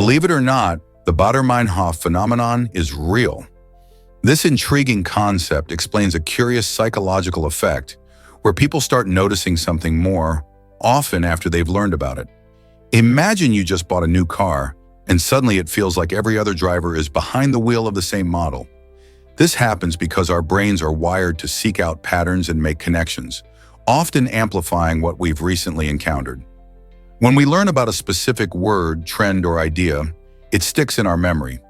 Believe it or not, the Baader-Meinhof phenomenon is real. This intriguing concept explains a curious psychological effect where people start noticing something more often after they've learned about it. Imagine you just bought a new car and suddenly it feels like every other driver is behind the wheel of the same model. This happens because our brains are wired to seek out patterns and make connections, often amplifying what we've recently encountered. When we learn about a specific word, trend, or idea, it sticks in our memory.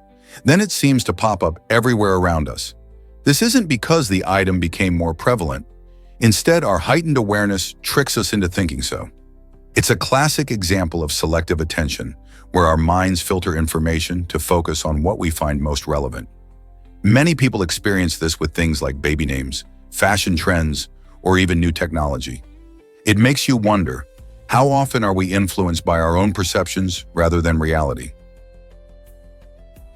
Then it seems to pop up everywhere around us. This isn't because the item became more prevalent. Instead, our heightened awareness tricks us into thinking so. It's a classic example of selective attention, where our minds filter information to focus on what we find most relevant. Many people experience this with things like baby names, fashion trends, or even new technology. It makes you wonder, how often are we influenced by our own perceptions rather than reality?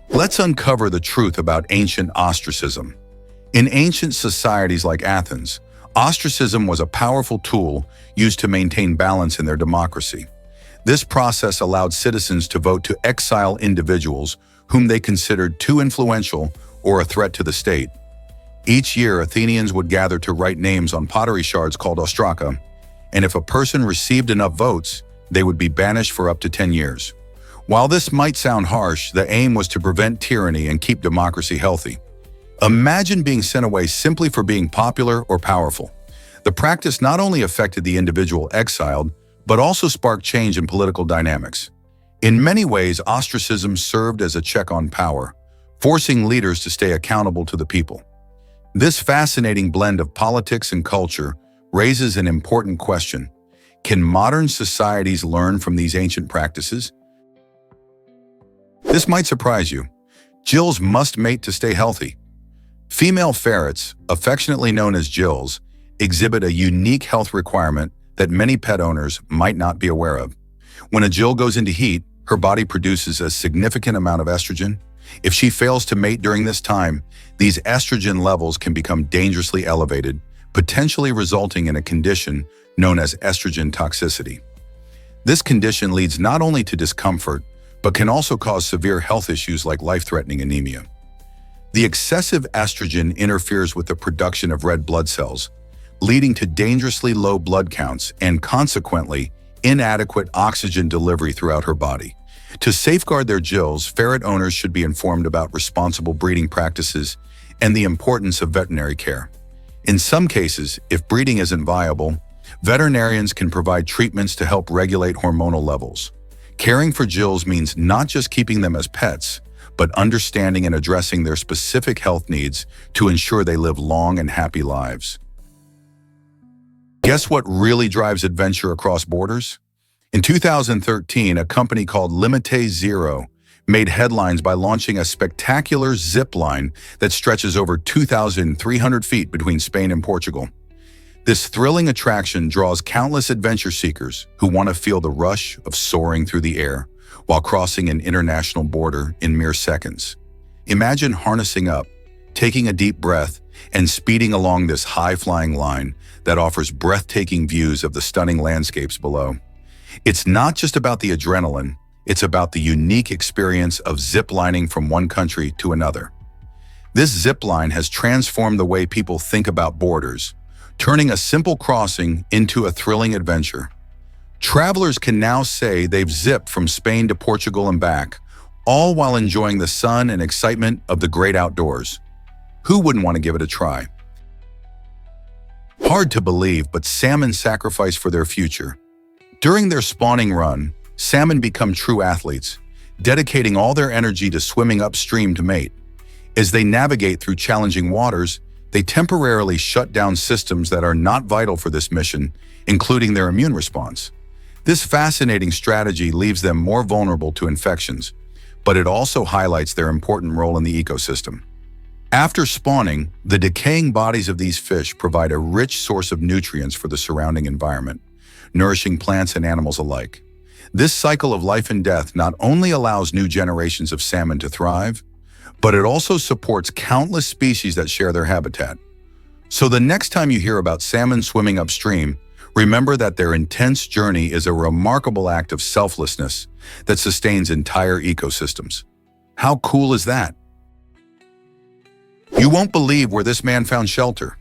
Let's uncover the truth about ancient ostracism. In ancient societies like Athens, ostracism was a powerful tool used to maintain balance in their democracy. This process allowed citizens to vote to exile individuals whom they considered too influential or a threat to the state. Each year, Athenians would gather to write names on pottery shards called ostraka, and if a person received enough votes, they would be banished for up to 10 years. While this might sound harsh, the aim was to prevent tyranny and keep democracy healthy. Imagine being sent away simply for being popular or powerful. The practice not only affected the individual exiled, but also sparked change in political dynamics. In many ways, ostracism served as a check on power, forcing leaders to stay accountable to the people. This fascinating blend of politics and culture raises an important question. Can modern societies learn from these ancient practices? This might surprise you. Jills must mate to stay healthy. Female ferrets, affectionately known as jills, exhibit a unique health requirement that many pet owners might not be aware of. When a jill goes into heat, her body produces a significant amount of estrogen. If she fails to mate during this time, these estrogen levels can become dangerously elevated, potentially resulting in a condition known as estrogen toxicity. This condition leads not only to discomfort, but can also cause severe health issues like life-threatening anemia. The excessive estrogen interferes with the production of red blood cells, leading to dangerously low blood counts and, consequently, inadequate oxygen delivery throughout her body. To safeguard their jills, ferret owners should be informed about responsible breeding practices and the importance of veterinary care. In some cases, if breeding isn't viable, veterinarians can provide treatments to help regulate hormonal levels. Caring for jills means not just keeping them as pets, but understanding and addressing their specific health needs to ensure they live long and happy lives. Guess what really drives adventure across borders? In 2013, a company called Limite Zero made headlines by launching a spectacular zip line that stretches over 2,300 feet between Spain and Portugal. This thrilling attraction draws countless adventure seekers who want to feel the rush of soaring through the air while crossing an international border in mere seconds. Imagine harnessing up, taking a deep breath, and speeding along this high-flying line that offers breathtaking views of the stunning landscapes below. It's not just about the adrenaline, it's about the unique experience of ziplining from one country to another. This zipline has transformed the way people think about borders, turning a simple crossing into a thrilling adventure. Travelers can now say they've zipped from Spain to Portugal and back, all while enjoying the sun and excitement of the great outdoors. Who wouldn't want to give it a try? Hard to believe, but salmon sacrifice for their future. During their spawning run, salmon become true athletes, dedicating all their energy to swimming upstream to mate. As they navigate through challenging waters, they temporarily shut down systems that are not vital for this mission, including their immune response. This fascinating strategy leaves them more vulnerable to infections, but it also highlights their important role in the ecosystem. After spawning, the decaying bodies of these fish provide a rich source of nutrients for the surrounding environment, nourishing plants and animals alike. This cycle of life and death not only allows new generations of salmon to thrive, but it also supports countless species that share their habitat. So the next time you hear about salmon swimming upstream, Remember that their intense journey is a remarkable act of selflessness that sustains entire ecosystems. How cool is that? You won't believe where this man found shelter.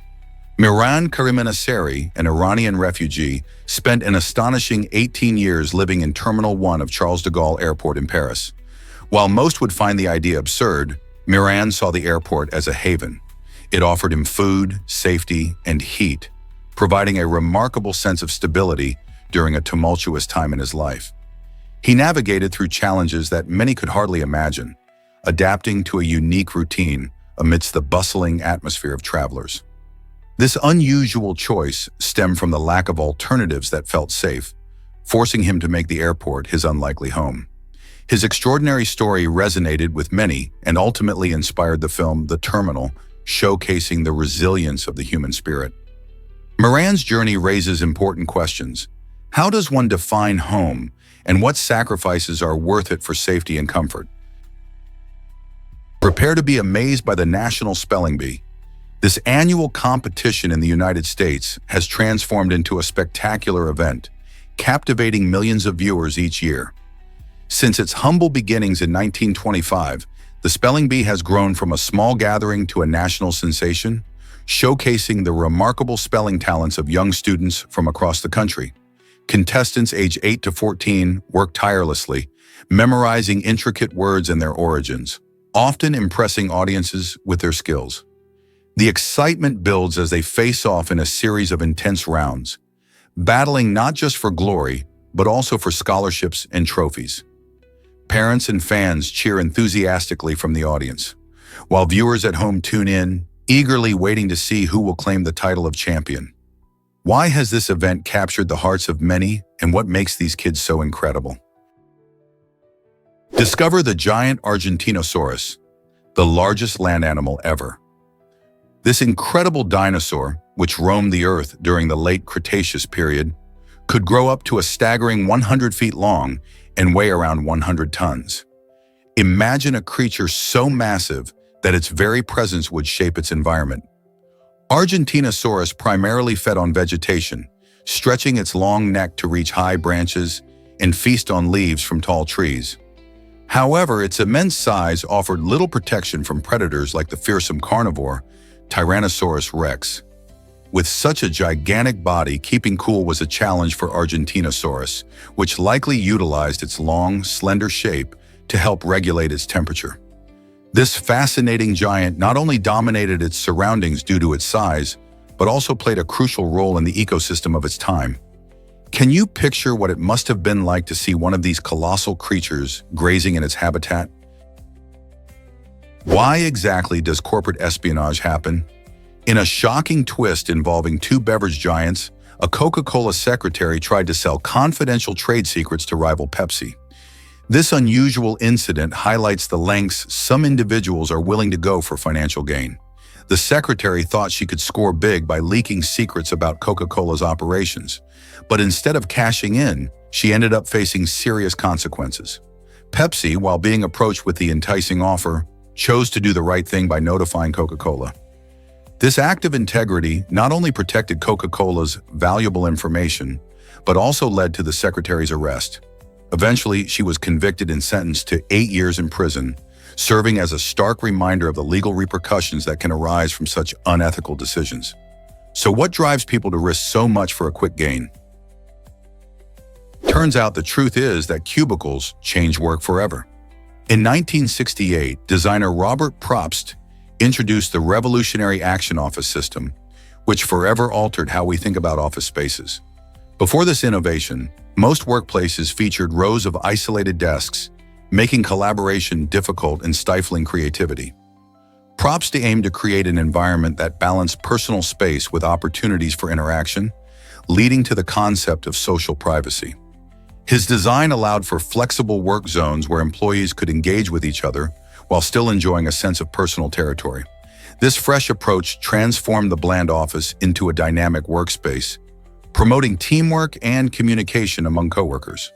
Miran Kariminaseri, an Iranian refugee, spent an astonishing 18 years living in Terminal 1 of Charles de Gaulle Airport in Paris. While most would find the idea absurd, Miran saw the airport as a haven. It offered him food, safety, and heat, providing a remarkable sense of stability during a tumultuous time in his life. He navigated through challenges that many could hardly imagine, adapting to a unique routine amidst the bustling atmosphere of travelers. This unusual choice stemmed from the lack of alternatives that felt safe, forcing him to make the airport his unlikely home. His extraordinary story resonated with many and ultimately inspired the film The Terminal, showcasing the resilience of the human spirit. Miran's journey raises important questions. How does one define home, and what sacrifices are worth it for safety and comfort? Prepare to be amazed by the National Spelling Bee. This annual competition in the United States has transformed into a spectacular event, captivating millions of viewers each year. Since its humble beginnings in 1925, the Spelling Bee has grown from a small gathering to a national sensation, showcasing the remarkable spelling talents of young students from across the country. Contestants aged 8 to 14 work tirelessly, memorizing intricate words and their origins, often impressing audiences with their skills. The excitement builds as they face off in a series of intense rounds, battling not just for glory, but also for scholarships and trophies. Parents and fans cheer enthusiastically from the audience, while viewers at home tune in, eagerly waiting to see who will claim the title of champion. Why has this event captured the hearts of many, and what makes these kids so incredible? Discover the giant Argentinosaurus, the largest land animal ever. This incredible dinosaur, which roamed the Earth during the late Cretaceous period, could grow up to a staggering 100 feet long and weigh around 100 tons. Imagine a creature so massive that its very presence would shape its environment. Argentinosaurus primarily fed on vegetation, stretching its long neck to reach high branches and feast on leaves from tall trees. However, its immense size offered little protection from predators like the fearsome carnivore, Tyrannosaurus rex. With such a gigantic body, keeping cool was a challenge for Argentinosaurus, which likely utilized its long, slender shape to help regulate its temperature. This fascinating giant not only dominated its surroundings due to its size, but also played a crucial role in the ecosystem of its time. Can you picture what it must have been like to see one of these colossal creatures grazing in its habitat? Why exactly does corporate espionage happen? In a shocking twist involving two beverage giants, a Coca-Cola secretary tried to sell confidential trade secrets to rival Pepsi. This unusual incident highlights the lengths some individuals are willing to go for financial gain. The secretary thought she could score big by leaking secrets about Coca-Cola's operations, but instead of cashing in, she ended up facing serious consequences. Pepsi, while being approached with the enticing offer, chose to do the right thing by notifying Coca-Cola. This act of integrity not only protected Coca-Cola's valuable information, but also led to the secretary's arrest. Eventually, she was convicted and sentenced to 8 years in prison, serving as a stark reminder of the legal repercussions that can arise from such unethical decisions. So what drives people to risk so much for a quick gain? Turns out the truth is that cubicles change work forever. In 1968, designer Robert Probst introduced the revolutionary Action Office system, which forever altered how we think about office spaces. Before this innovation, most workplaces featured rows of isolated desks, making collaboration difficult and stifling creativity. Probst aimed to create an environment that balanced personal space with opportunities for interaction, leading to the concept of social privacy. His design allowed for flexible work zones where employees could engage with each other while still enjoying a sense of personal territory. This fresh approach transformed the bland office into a dynamic workspace, promoting teamwork and communication among coworkers.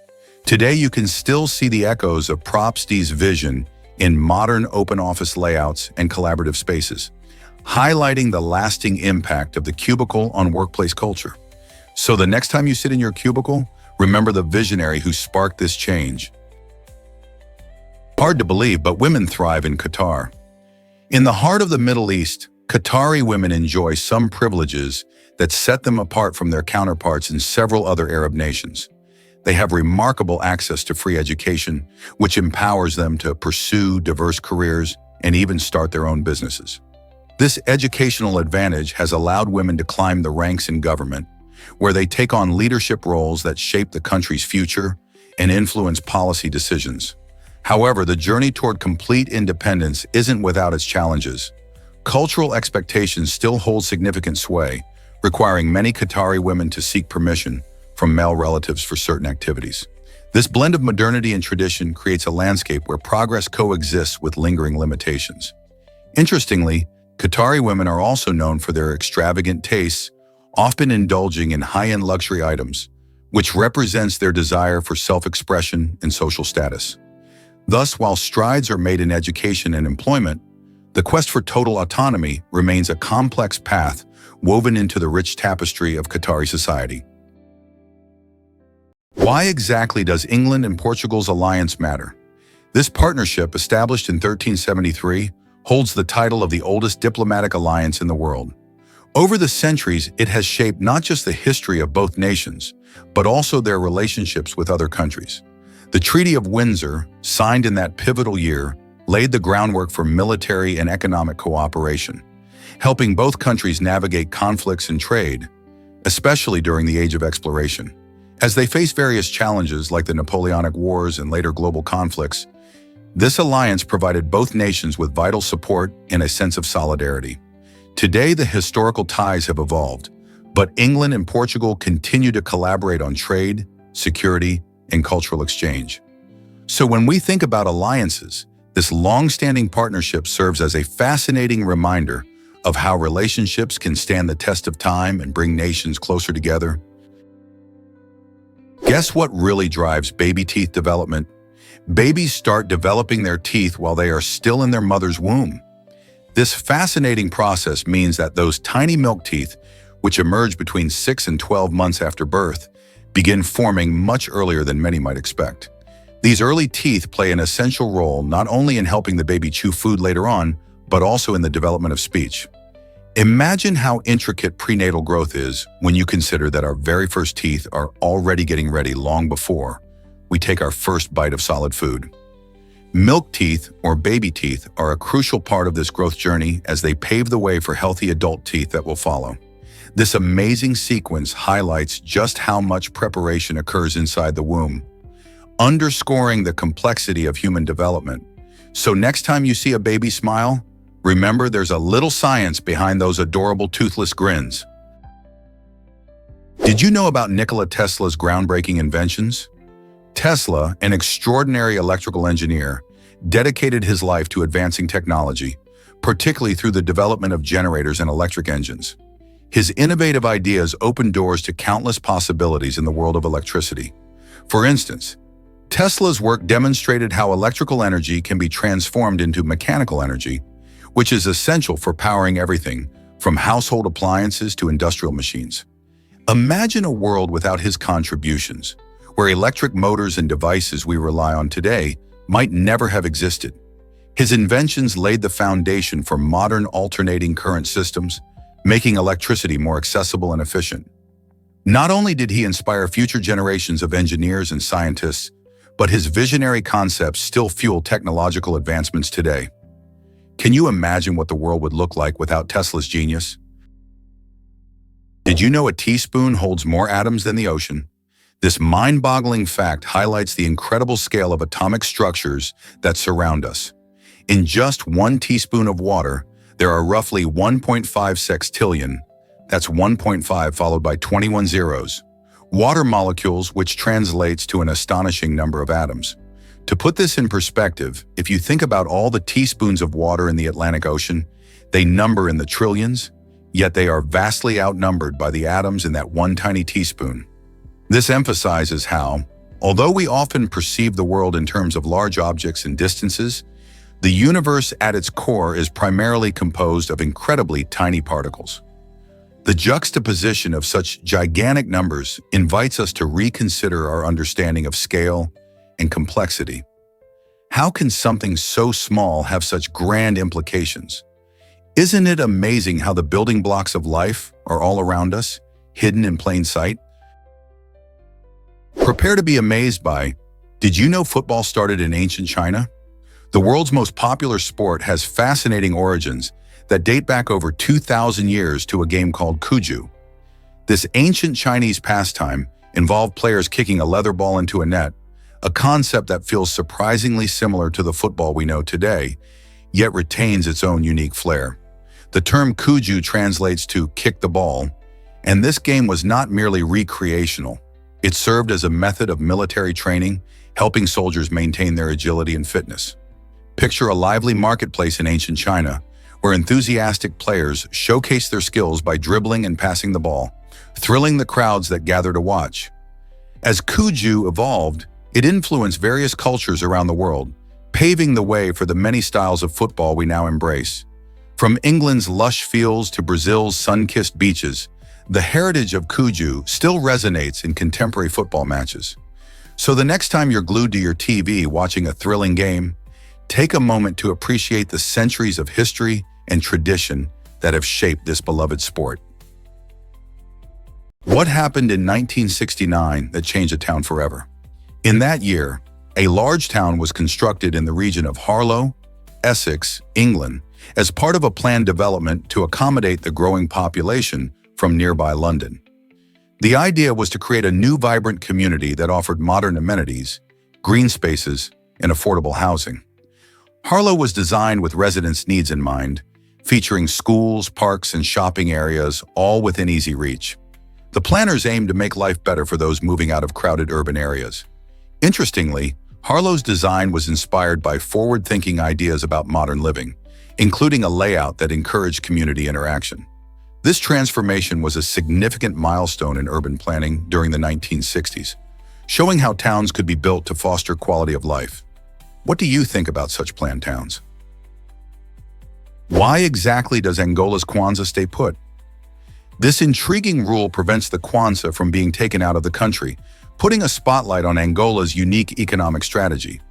Today, you can still see the echoes of Probst's vision in modern open office layouts and collaborative spaces, highlighting the lasting impact of the cubicle on workplace culture. So the next time you sit in your cubicle, remember the visionary who sparked this change. Hard to believe, but women thrive in Qatar. In the heart of the Middle East, Qatari women enjoy some privileges that set them apart from their counterparts in several other Arab nations. They have remarkable access to free education, which empowers them to pursue diverse careers and even start their own businesses. This educational advantage has allowed women to climb the ranks in government, where they take on leadership roles that shape the country's future and influence policy decisions. However, the journey toward complete independence isn't without its challenges. Cultural expectations still hold significant sway, requiring many Qatari women to seek permission from male relatives for certain activities. This blend of modernity and tradition creates a landscape where progress coexists with lingering limitations. Interestingly, Qatari women are also known for their extravagant tastes, often indulging in high-end luxury items, which represents their desire for self-expression and social status. Thus, while strides are made in education and employment, the quest for total autonomy remains a complex path woven into the rich tapestry of Qatari society. Why exactly does England and Portugal's alliance matter? This partnership, established in 1373, holds the title of the oldest diplomatic alliance in the world. Over the centuries, it has shaped not just the history of both nations, but also their relationships with other countries. The Treaty of Windsor, signed in that pivotal year, laid the groundwork for military and economic cooperation, helping both countries navigate conflicts and trade, especially during the Age of Exploration. As they face various challenges like the Napoleonic Wars and later global conflicts, this alliance provided both nations with vital support and a sense of solidarity. Today, the historical ties have evolved, but England and Portugal continue to collaborate on trade, security, and cultural exchange. So when we think about alliances, this long-standing partnership serves as a fascinating reminder of how relationships can stand the test of time and bring nations closer together. Guess what really drives baby teeth development? Babies start developing their teeth while they are still in their mother's womb. This fascinating process means that those tiny milk teeth, which emerge between 6 and 12 months after birth, begin forming much earlier than many might expect. These early teeth play an essential role not only in helping the baby chew food later on, but also in the development of speech. Imagine how intricate prenatal growth is when you consider that our very first teeth are already getting ready long before we take our first bite of solid food. Milk teeth, or baby teeth, are a crucial part of this growth journey as they pave the way for healthy adult teeth that will follow. This amazing sequence highlights just how much preparation occurs inside the womb, underscoring the complexity of human development. So next time you see a baby smile, remember there's a little science behind those adorable toothless grins. Did you know about Nikola Tesla's groundbreaking inventions? Tesla, an extraordinary electrical engineer, dedicated his life to advancing technology, particularly through the development of generators and electric engines. His innovative ideas opened doors to countless possibilities in the world of electricity. For instance, Tesla's work demonstrated how electrical energy can be transformed into mechanical energy, which is essential for powering everything from household appliances to industrial machines. Imagine a world without his contributions, where electric motors and devices we rely on today might never have existed. His inventions laid the foundation for modern alternating current systems, making electricity more accessible and efficient. Not only did he inspire future generations of engineers and scientists, but his visionary concepts still fuel technological advancements today. Can you imagine what the world would look like without Tesla's genius? Did you know a teaspoon holds more atoms than the ocean? This mind-boggling fact highlights the incredible scale of atomic structures that surround us. In just 1 teaspoon of water, there are roughly 1.5 sextillion, that's 1.5 followed by 21 zeros, water molecules, which translates to an astonishing number of atoms. To put this in perspective, if you think about all the teaspoons of water in the Atlantic Ocean, they number in the trillions, yet they are vastly outnumbered by the atoms in that one tiny teaspoon. This emphasizes how, although we often perceive the world in terms of large objects and distances, the universe at its core is primarily composed of incredibly tiny particles. The juxtaposition of such gigantic numbers invites us to reconsider our understanding of scale and complexity. How can something so small have such grand implications? Isn't it amazing how the building blocks of life are all around us, hidden in plain sight? Prepare to be amazed by, did you know football started in ancient China? The world's most popular sport has fascinating origins that date back over 2,000 years to a game called Cuju. This ancient Chinese pastime involved players kicking a leather ball into a net, a concept that feels surprisingly similar to the football we know today, yet retains its own unique flair. The term Cuju translates to kick the ball, and this game was not merely recreational. It served as a method of military training, helping soldiers maintain their agility and fitness. Picture a lively marketplace in ancient China, where enthusiastic players showcase their skills by dribbling and passing the ball, thrilling the crowds that gather to watch. As Cuju evolved, it influenced various cultures around the world, paving the way for the many styles of football we now embrace. From England's lush fields to Brazil's sun-kissed beaches, the heritage of Cuju still resonates in contemporary football matches. So the next time you're glued to your TV watching a thrilling game, take a moment to appreciate the centuries of history and tradition that have shaped this beloved sport. What happened in 1969 that changed a town forever? In that year, a large town was constructed in the region of Harlow, Essex, England, as part of a planned development to accommodate the growing population from nearby London. The idea was to create a new vibrant community that offered modern amenities, green spaces, and affordable housing. Harlow was designed with residents' needs in mind, featuring schools, parks, and shopping areas, all within easy reach. The planners aimed to make life better for those moving out of crowded urban areas. Interestingly, Harlow's design was inspired by forward-thinking ideas about modern living, including a layout that encouraged community interaction. This transformation was a significant milestone in urban planning during the 1960s, showing how towns could be built to foster quality of life. What do you think about such planned towns? Why exactly does Angola's Kwanzaa stay put? This intriguing rule prevents the Kwanzaa from being taken out of the country, putting a spotlight on Angola's unique economic strategy.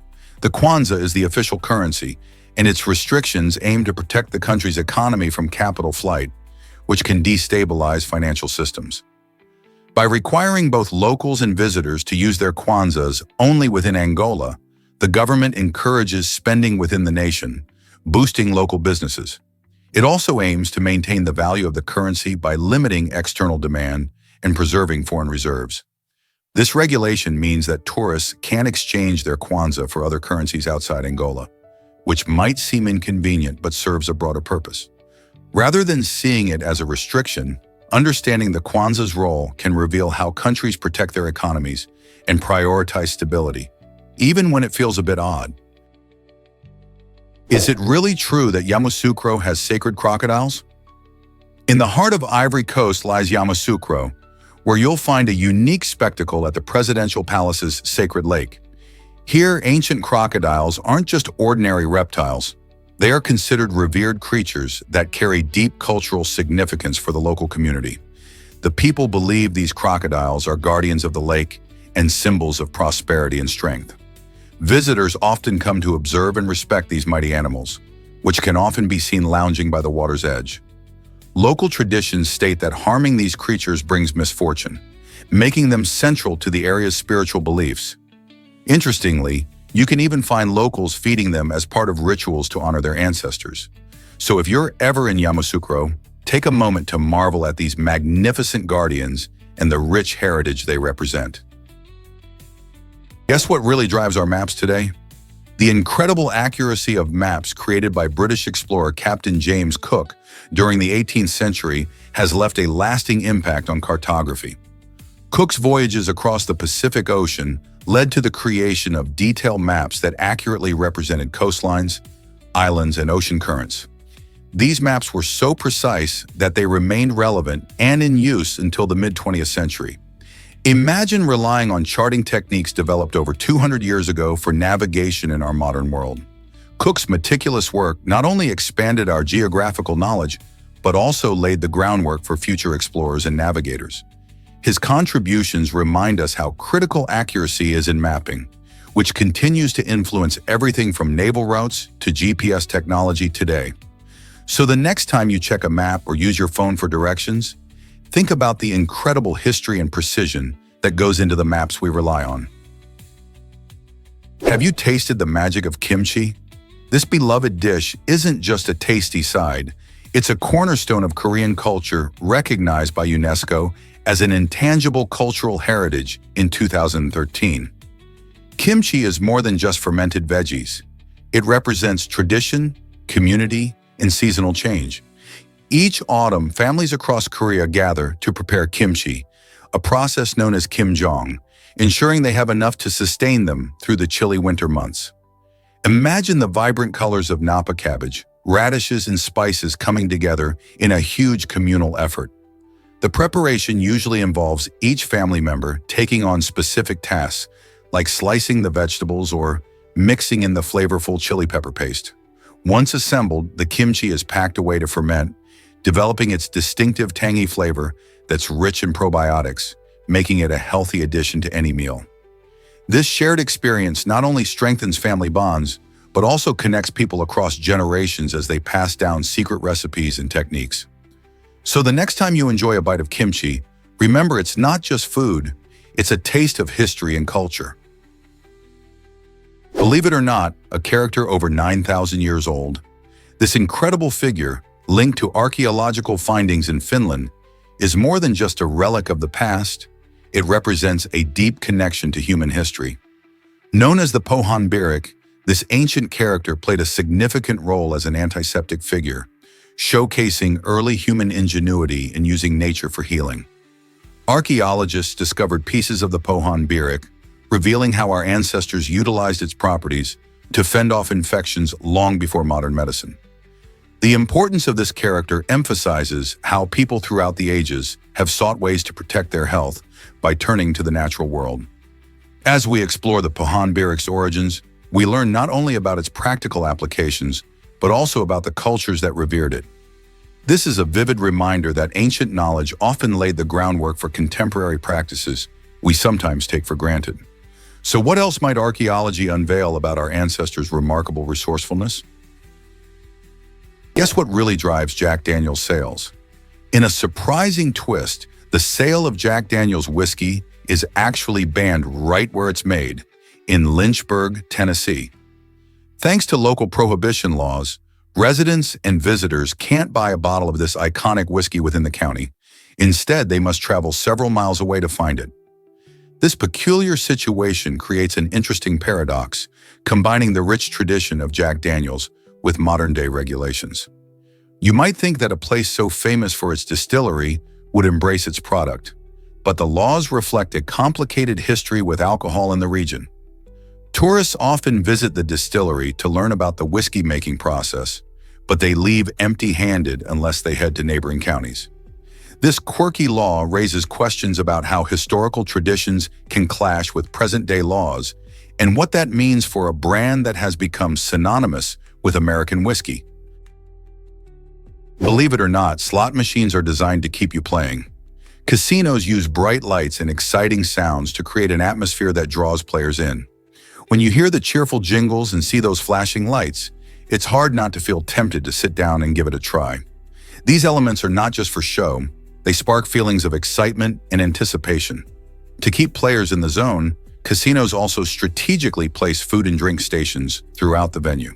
The Kwanzaa is the official currency, and its restrictions aim to protect the country's economy from capital flight, which can destabilize financial systems. By requiring both locals and visitors to use their Kwanzaas only within Angola, the government encourages spending within the nation, boosting local businesses. It also aims to maintain the value of the currency by limiting external demand and preserving foreign reserves. This regulation means that tourists can't exchange their Kwanzaa for other currencies outside Angola, which might seem inconvenient but serves a broader purpose. Rather than seeing it as a restriction, understanding the Kwanzaa's role can reveal how countries protect their economies and prioritize stability, even when it feels a bit odd. Is it really true that Yamoussoukro has sacred crocodiles? In the heart of Ivory Coast lies Yamoussoukro, where you'll find a unique spectacle at the Presidential Palace's sacred lake. Here, ancient crocodiles aren't just ordinary reptiles. They are considered revered creatures that carry deep cultural significance for the local community. The people believe these crocodiles are guardians of the lake and symbols of prosperity and strength. Visitors often come to observe and respect these mighty animals, which can often be seen lounging by the water's edge. Local traditions state that harming these creatures brings misfortune, making them central to the area's spiritual beliefs. Interestingly, you can even find locals feeding them as part of rituals to honor their ancestors. So if you're ever in Yamoussoukro, take a moment to marvel at these magnificent guardians and the rich heritage they represent. Guess what really drives our maps today? The incredible accuracy of maps created by British explorer Captain James Cook during the 18th century has left a lasting impact on cartography. Cook's voyages across the Pacific Ocean led to the creation of detailed maps that accurately represented coastlines, islands, and ocean currents. These maps were so precise that they remained relevant and in use until the mid-20th century. Imagine relying on charting techniques developed over 200 years ago for navigation in our modern world. Cook's meticulous work not only expanded our geographical knowledge, but also laid the groundwork for future explorers and navigators. His contributions remind us how critical accuracy is in mapping, which continues to influence everything from naval routes to GPS technology today. So the next time you check a map or use your phone for directions, think about the incredible history and precision that goes into the maps we rely on. Have you tasted the magic of kimchi? This beloved dish isn't just a tasty side, it's a cornerstone of Korean culture recognized by UNESCO as an intangible cultural heritage in 2013. Kimchi is more than just fermented veggies. It represents tradition, community, and seasonal change. Each autumn, families across Korea gather to prepare kimchi, a process known as kimjong, ensuring they have enough to sustain them through the chilly winter months. Imagine the vibrant colors of napa cabbage, radishes, and spices coming together in a huge communal effort. The preparation usually involves each family member taking on specific tasks, like slicing the vegetables or mixing in the flavorful chili pepper paste. Once assembled, the kimchi is packed away to ferment, developing its distinctive tangy flavor that's rich in probiotics, making it a healthy addition to any meal. This shared experience not only strengthens family bonds, but also connects people across generations as they pass down secret recipes and techniques. So the next time you enjoy a bite of kimchi, remember it's not just food, it's a taste of history and culture. Believe it or not, a character over 9,000 years old, this incredible figure, linked to archaeological findings in Finland, is more than just a relic of the past. It represents a deep connection to human history. Known as the Pohon Birik, this ancient character played a significant role as an antiseptic figure, showcasing early human ingenuity in using nature for healing. Archaeologists discovered pieces of the Pohon Birik, revealing how our ancestors utilized its properties to fend off infections long before modern medicine. The importance of this character emphasizes how people throughout the ages have sought ways to protect their health by turning to the natural world. As we explore the Pohon Birik's origins, we learn not only about its practical applications, but also about the cultures that revered it. This is a vivid reminder that ancient knowledge often laid the groundwork for contemporary practices we sometimes take for granted. So what else might archaeology unveil about our ancestors' remarkable resourcefulness? Guess what really drives Jack Daniel's sales? In a surprising twist, the sale of Jack Daniel's whiskey is actually banned right where it's made, in Lynchburg, Tennessee. Thanks to local prohibition laws, residents and visitors can't buy a bottle of this iconic whiskey within the county. Instead, they must travel several miles away to find it. This peculiar situation creates an interesting paradox, combining the rich tradition of Jack Daniel's with modern-day regulations. You might think that a place so famous for its distillery would embrace its product, but the laws reflect a complicated history with alcohol in the region. Tourists often visit the distillery to learn about the whiskey-making process, but they leave empty-handed unless they head to neighboring counties. This quirky law raises questions about how historical traditions can clash with present-day laws and what that means for a brand that has become synonymous with American whiskey. Believe it or not, slot machines are designed to keep you playing. Casinos use bright lights and exciting sounds to create an atmosphere that draws players in. When you hear the cheerful jingles and see those flashing lights, it's hard not to feel tempted to sit down and give it a try. These elements are not just for show, they spark feelings of excitement and anticipation. To keep players in the zone, casinos also strategically place food and drink stations throughout the venue.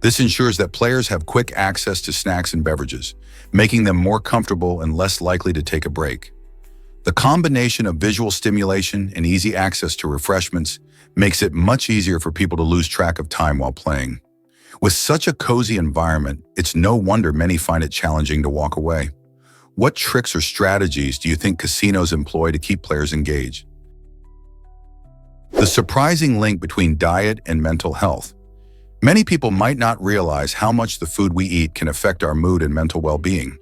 This ensures that players have quick access to snacks and beverages, making them more comfortable and less likely to take a break. The combination of visual stimulation and easy access to refreshments makes it much easier for people to lose track of time while playing. With such a cozy environment, it's no wonder many find it challenging to walk away. What tricks or strategies do you think casinos employ to keep players engaged? The surprising link between diet and mental health. Many people might not realize how much the food we eat can affect our mood and mental well-being.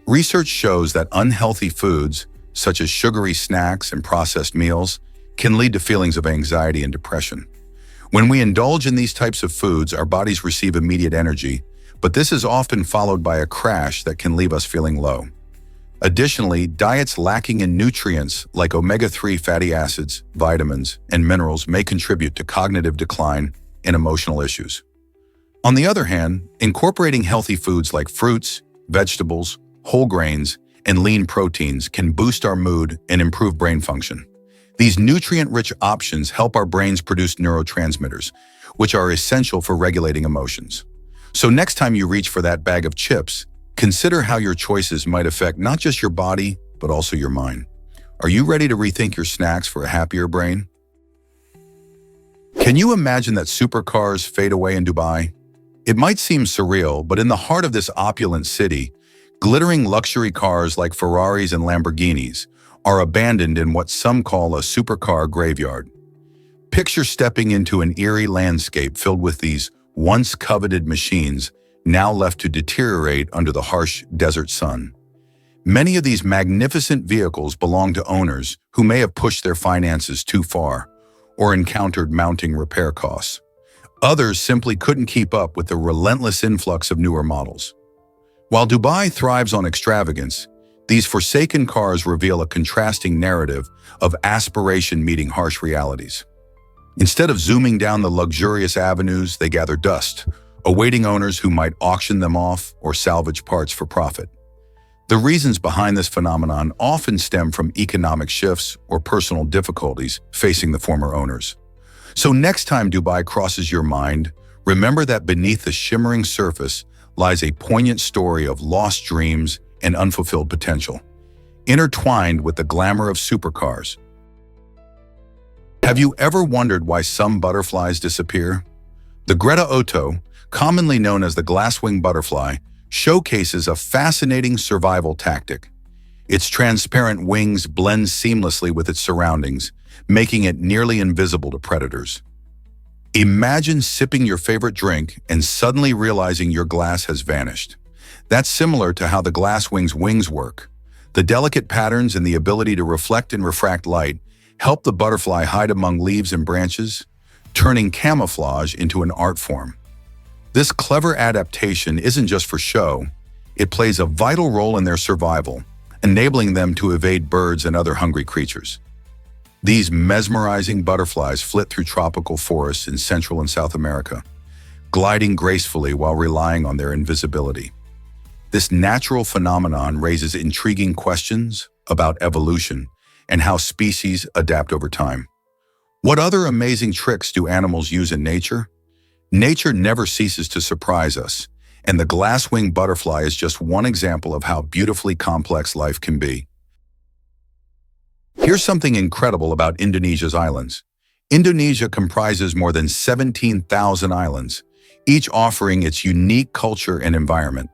Research shows that unhealthy foods, such as sugary snacks and processed meals, can lead to feelings of anxiety and depression. When we indulge in these types of foods, our bodies receive immediate energy, but this is often followed by a crash that can leave us feeling low. Additionally, diets lacking in nutrients like omega-3 fatty acids, vitamins, and minerals may contribute to cognitive decline and emotional issues. On the other hand, incorporating healthy foods like fruits, vegetables, whole grains, and lean proteins can boost our mood and improve brain function. These nutrient-rich options help our brains produce neurotransmitters, which are essential for regulating emotions. So next time you reach for that bag of chips, consider how your choices might affect not just your body, but also your mind. Are you ready to rethink your snacks for a happier brain? Can you imagine that supercars fade away in Dubai? It might seem surreal, but in the heart of this opulent city, glittering luxury cars like Ferraris and Lamborghinis are abandoned in what some call a supercar graveyard. Picture stepping into an eerie landscape filled with these once coveted machines now left to deteriorate under the harsh desert sun. Many of these magnificent vehicles belong to owners who may have pushed their finances too far or encountered mounting repair costs. Others simply couldn't keep up with the relentless influx of newer models. While Dubai thrives on extravagance, these forsaken cars reveal a contrasting narrative of aspiration meeting harsh realities. Instead of zooming down the luxurious avenues, they gather dust, awaiting owners who might auction them off or salvage parts for profit. The reasons behind this phenomenon often stem from economic shifts or personal difficulties facing the former owners. So next time Dubai crosses your mind, remember that beneath the shimmering surface lies a poignant story of lost dreams and unfulfilled potential, intertwined with the glamour of supercars. Have you ever wondered why some butterflies disappear? The Greta Otto, commonly known as the glasswing butterfly, showcases a fascinating survival tactic. Its transparent wings blend seamlessly with its surroundings, making it nearly invisible to predators. Imagine sipping your favorite drink and suddenly realizing your glass has vanished. That's similar to how the glasswing's wings work. The delicate patterns and the ability to reflect and refract light help the butterfly hide among leaves and branches, turning camouflage into an art form. This clever adaptation isn't just for show, it plays a vital role in their survival, enabling them to evade birds and other hungry creatures. These mesmerizing butterflies flit through tropical forests in Central and South America, gliding gracefully while relying on their invisibility. This natural phenomenon raises intriguing questions about evolution and how species adapt over time. What other amazing tricks do animals use in nature? Nature never ceases to surprise us, and the glasswing butterfly is just one example of how beautifully complex life can be. Here's something incredible about Indonesia's islands. Indonesia comprises more than 17,000 islands, each offering its unique culture and environment.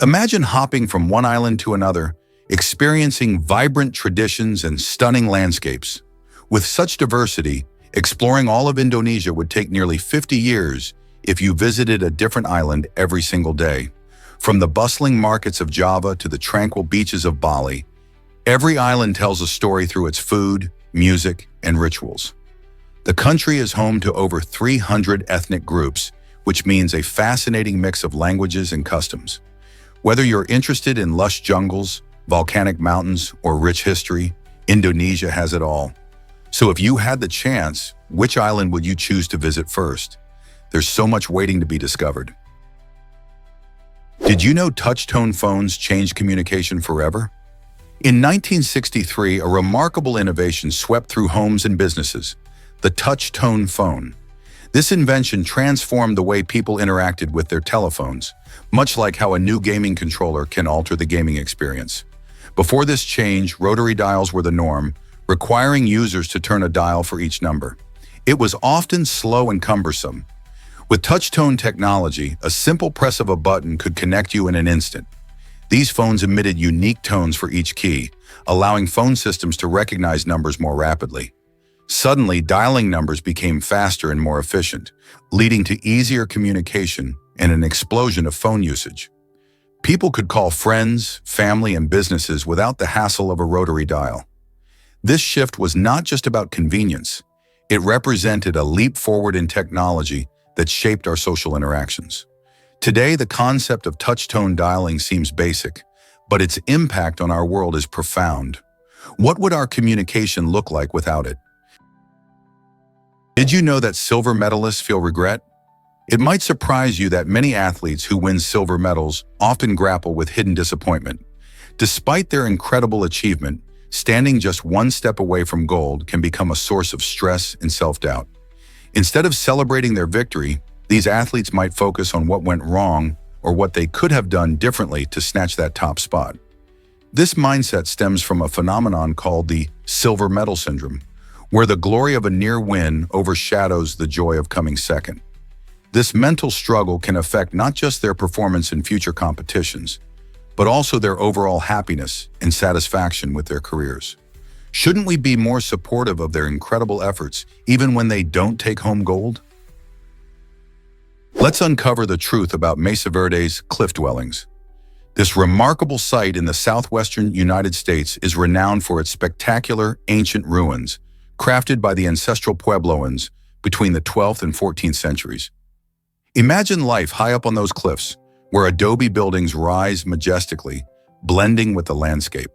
Imagine hopping from one island to another, experiencing vibrant traditions and stunning landscapes. With such diversity, exploring all of Indonesia would take nearly 50 years if you visited a different island every single day. From the bustling markets of Java to the tranquil beaches of Bali, every island tells a story through its food, music, and rituals. The country is home to over 300 ethnic groups, which means a fascinating mix of languages and customs. Whether you're interested in lush jungles, volcanic mountains, or rich history, Indonesia has it all. So if you had the chance, which island would you choose to visit first? There's so much waiting to be discovered. Did you know touch-tone phones changed communication forever? In 1963, a remarkable innovation swept through homes and businesses, the touch-tone phone. This invention transformed the way people interacted with their telephones, much like how a new gaming controller can alter the gaming experience. Before this change, rotary dials were the norm, requiring users to turn a dial for each number. It was often slow and cumbersome. With touch-tone technology, a simple press of a button could connect you in an instant. These phones emitted unique tones for each key, allowing phone systems to recognize numbers more rapidly. Suddenly, dialing numbers became faster and more efficient, leading to easier communication and an explosion of phone usage. People could call friends, family, and businesses without the hassle of a rotary dial. This shift was not just about convenience. It represented a leap forward in technology that shaped our social interactions. Today, the concept of touch-tone dialing seems basic, but its impact on our world is profound. What would our communication look like without it? Did you know that silver medalists feel regret? It might surprise you that many athletes who win silver medals often grapple with hidden disappointment. Despite their incredible achievement, standing just one step away from gold can become a source of stress and self-doubt. Instead of celebrating their victory, these athletes might focus on what went wrong or what they could have done differently to snatch that top spot. This mindset stems from a phenomenon called the silver medal syndrome, where the glory of a near win overshadows the joy of coming second. This mental struggle can affect not just their performance in future competitions, but also their overall happiness and satisfaction with their careers. Shouldn't we be more supportive of their incredible efforts, even when they don't take home gold? Let's uncover the truth about Mesa Verde's cliff dwellings. This remarkable site in the southwestern United States is renowned for its spectacular ancient ruins, crafted by the ancestral Puebloans between the 12th and 14th centuries. Imagine life high up on those cliffs, where adobe buildings rise majestically, blending with the landscape.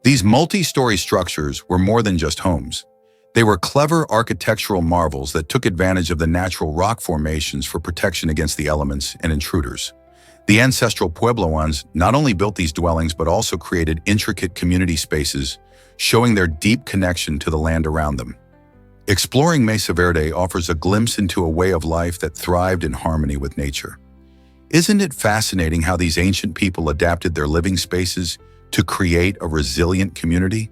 These multi-story structures were more than just homes. They were clever architectural marvels that took advantage of the natural rock formations for protection against the elements and intruders. The ancestral Puebloans not only built these dwellings but also created intricate community spaces, showing their deep connection to the land around them. Exploring Mesa Verde offers a glimpse into a way of life that thrived in harmony with nature. Isn't it fascinating how these ancient people adapted their living spaces to create a resilient community?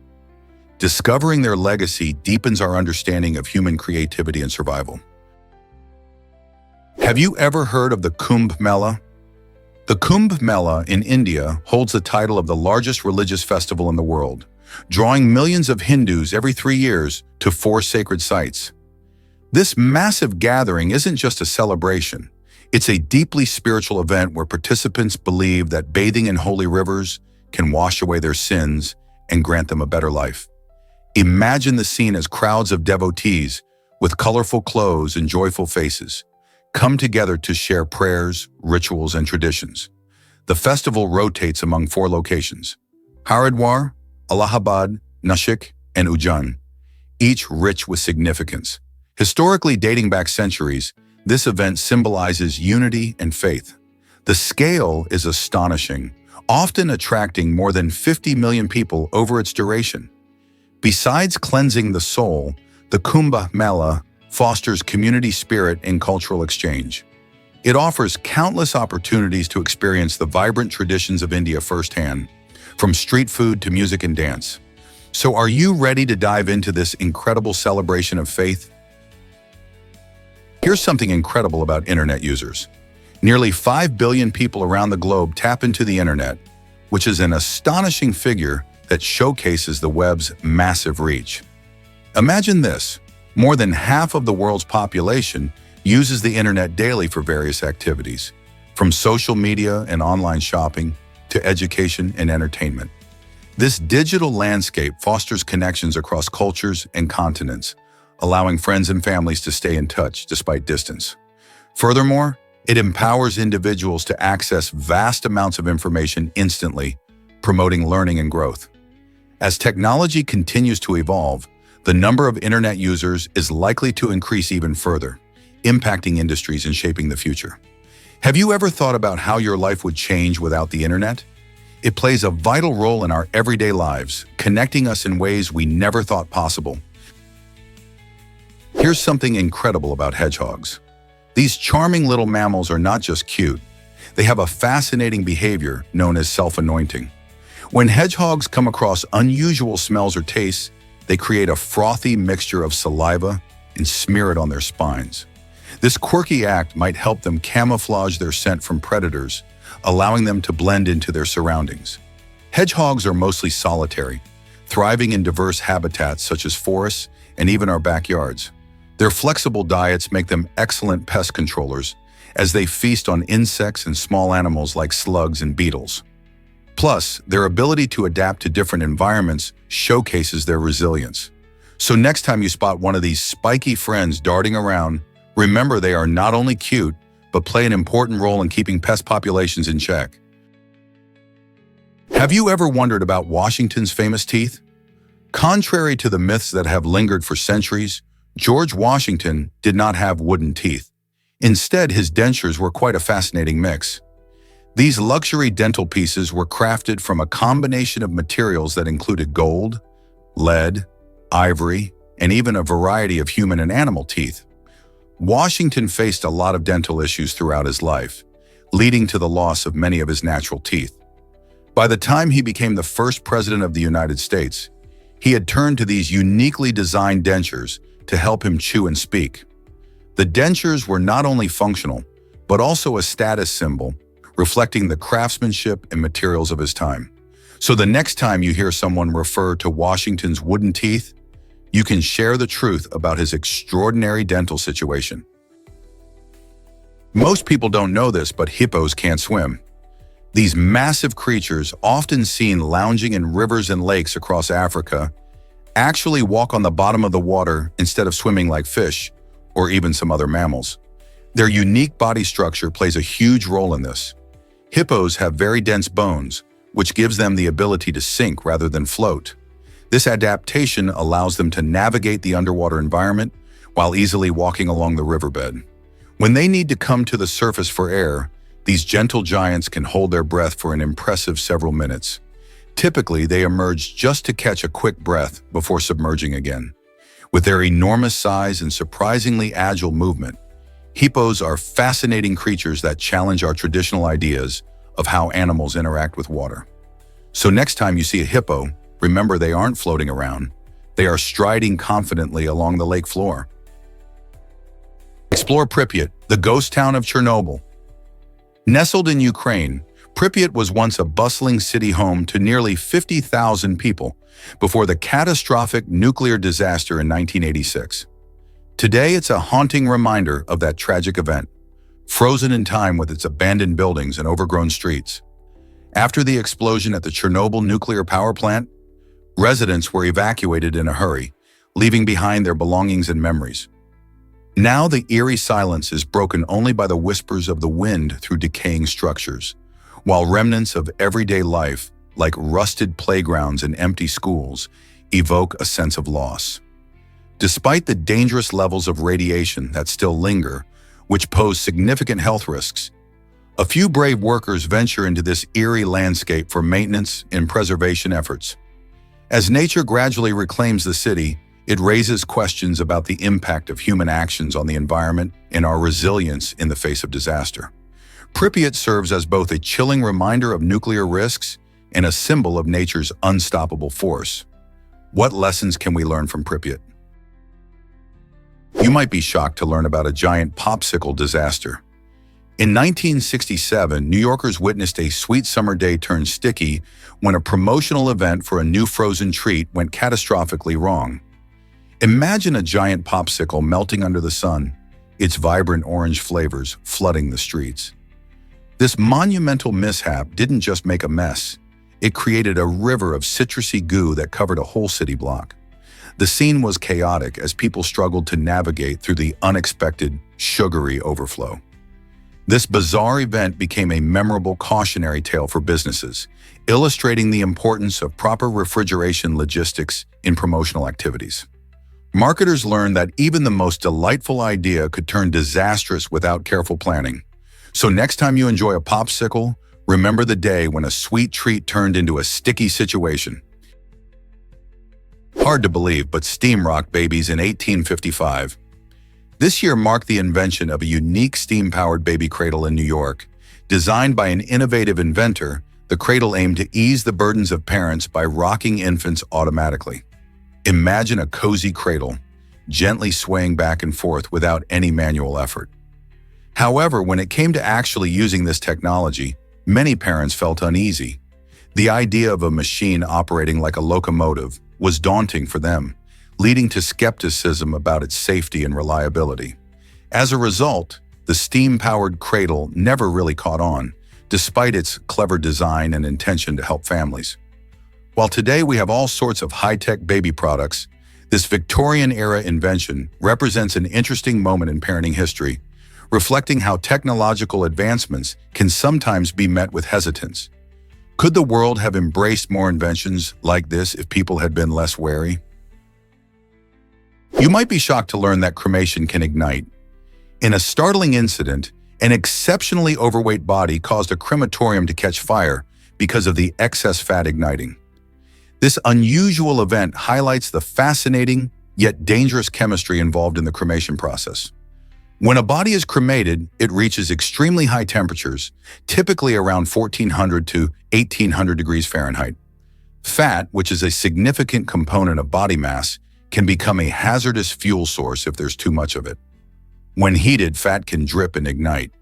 Discovering their legacy deepens our understanding of human creativity and survival. Have you ever heard of the Kumbh Mela? The Kumbh Mela in India holds the title of the largest religious festival in the world, drawing millions of Hindus every 3 years to 4 sacred sites. This massive gathering isn't just a celebration. It's a deeply spiritual event where participants believe that bathing in holy rivers can wash away their sins and grant them a better life. Imagine the scene as crowds of devotees with colorful clothes and joyful faces come together to share prayers, rituals, and traditions. The festival rotates among 4 locations: Haridwar, Allahabad, Nashik, and Ujjain, each rich with significance. Historically dating back centuries, this event symbolizes unity and faith. The scale is astonishing, often attracting more than 50 million people over its duration. Besides cleansing the soul, the Kumbh Mela fosters community spirit and cultural exchange. It offers countless opportunities to experience the vibrant traditions of India firsthand, from street food to music and dance. So are you ready to dive into this incredible celebration of faith? Here's something incredible about internet users. Nearly 5 billion people around the globe tap into the internet, which is an astonishing figure that showcases the web's massive reach. Imagine this: more than half of the world's population uses the internet daily for various activities, from social media and online shopping to education and entertainment. This digital landscape fosters connections across cultures and continents, allowing friends and families to stay in touch despite distance. Furthermore, it empowers individuals to access vast amounts of information instantly, promoting learning and growth. As technology continues to evolve, the number of internet users is likely to increase even further, impacting industries and shaping the future. Have you ever thought about how your life would change without the internet? It plays a vital role in our everyday lives, connecting us in ways we never thought possible. Here's something incredible about hedgehogs. These charming little mammals are not just cute. They have a fascinating behavior known as self-anointing. When hedgehogs come across unusual smells or tastes, they create a frothy mixture of saliva and smear it on their spines. This quirky act might help them camouflage their scent from predators, allowing them to blend into their surroundings. Hedgehogs are mostly solitary, thriving in diverse habitats such as forests and even our backyards. Their flexible diets make them excellent pest controllers, as they feast on insects and small animals like slugs and beetles. Plus, their ability to adapt to different environments showcases their resilience. So next time you spot one of these spiky friends darting around, remember they are not only cute, but play an important role in keeping pest populations in check. Have you ever wondered about Washington's famous teeth? Contrary to the myths that have lingered for centuries, George Washington did not have wooden teeth. Instead, his dentures were quite a fascinating mix. These luxury dental pieces were crafted from a combination of materials that included gold, lead, ivory, and even a variety of human and animal teeth. Washington faced a lot of dental issues throughout his life, leading to the loss of many of his natural teeth. By the time he became the first president of the United States, he had turned to these uniquely designed dentures to help him chew and speak. The dentures were not only functional, but also a status symbol, reflecting the craftsmanship and materials of his time. So the next time you hear someone refer to Washington's wooden teeth, you can share the truth about his extraordinary dental situation. Most people don't know this, but hippos can't swim. These massive creatures, often seen lounging in rivers and lakes across Africa, actually walk on the bottom of the water instead of swimming like fish or even some other mammals. Their unique body structure plays a huge role in this. Hippos have very dense bones, which gives them the ability to sink rather than float. This adaptation allows them to navigate the underwater environment while easily walking along the riverbed. When they need to come to the surface for air, these gentle giants can hold their breath for an impressive several minutes. Typically, they emerge just to catch a quick breath before submerging again. With their enormous size and surprisingly agile movement, hippos are fascinating creatures that challenge our traditional ideas of how animals interact with water. So next time you see a hippo, remember they aren't floating around. They are striding confidently along the lake floor. Explore Pripyat, the ghost town of Chernobyl. Nestled in Ukraine, Pripyat was once a bustling city home to nearly 50,000 people before the catastrophic nuclear disaster in 1986. Today, it's a haunting reminder of that tragic event, frozen in time with its abandoned buildings and overgrown streets. After the explosion at the Chernobyl nuclear power plant, residents were evacuated in a hurry, leaving behind their belongings and memories. Now the eerie silence is broken only by the whispers of the wind through decaying structures, while remnants of everyday life, like rusted playgrounds and empty schools, evoke a sense of loss. Despite the dangerous levels of radiation that still linger, which pose significant health risks, a few brave workers venture into this eerie landscape for maintenance and preservation efforts. As nature gradually reclaims the city, it raises questions about the impact of human actions on the environment and our resilience in the face of disaster. Pripyat serves as both a chilling reminder of nuclear risks and a symbol of nature's unstoppable force. What lessons can we learn from Pripyat? You might be shocked to learn about a giant popsicle disaster. In 1967, New Yorkers witnessed a sweet summer day turn sticky when a promotional event for a new frozen treat went catastrophically wrong. Imagine a giant popsicle melting under the sun, its vibrant orange flavors flooding the streets. This monumental mishap didn't just make a mess, it created a river of citrusy goo that covered a whole city block. The scene was chaotic as people struggled to navigate through the unexpected, sugary overflow. This bizarre event became a memorable cautionary tale for businesses, illustrating the importance of proper refrigeration logistics in promotional activities. Marketers learned that even the most delightful idea could turn disastrous without careful planning. So next time you enjoy a popsicle, remember the day when a sweet treat turned into a sticky situation. Hard to believe, but steam rocked babies in 1855. This year marked the invention of a unique steam-powered baby cradle in New York. Designed by an innovative inventor, the cradle aimed to ease the burdens of parents by rocking infants automatically. Imagine a cozy cradle, gently swaying back and forth without any manual effort. However, when it came to actually using this technology, many parents felt uneasy. The idea of a machine operating like a locomotive was daunting for them, leading to skepticism about its safety and reliability. As a result, the steam-powered cradle never really caught on, despite its clever design and intention to help families. While today we have all sorts of high-tech baby products, this Victorian-era invention represents an interesting moment in parenting history, reflecting how technological advancements can sometimes be met with hesitance. Could the world have embraced more inventions like this if people had been less wary? You might be shocked to learn that cremation can ignite. In a startling incident, an exceptionally overweight body caused a crematorium to catch fire because of the excess fat igniting. This unusual event highlights the fascinating yet dangerous chemistry involved in the cremation process. When a body is cremated, it reaches extremely high temperatures, typically around 1400 to 1800 degrees Fahrenheit. Fat, which is a significant component of body mass, can become a hazardous fuel source if there's too much of it. When heated, fat can drip and ignite,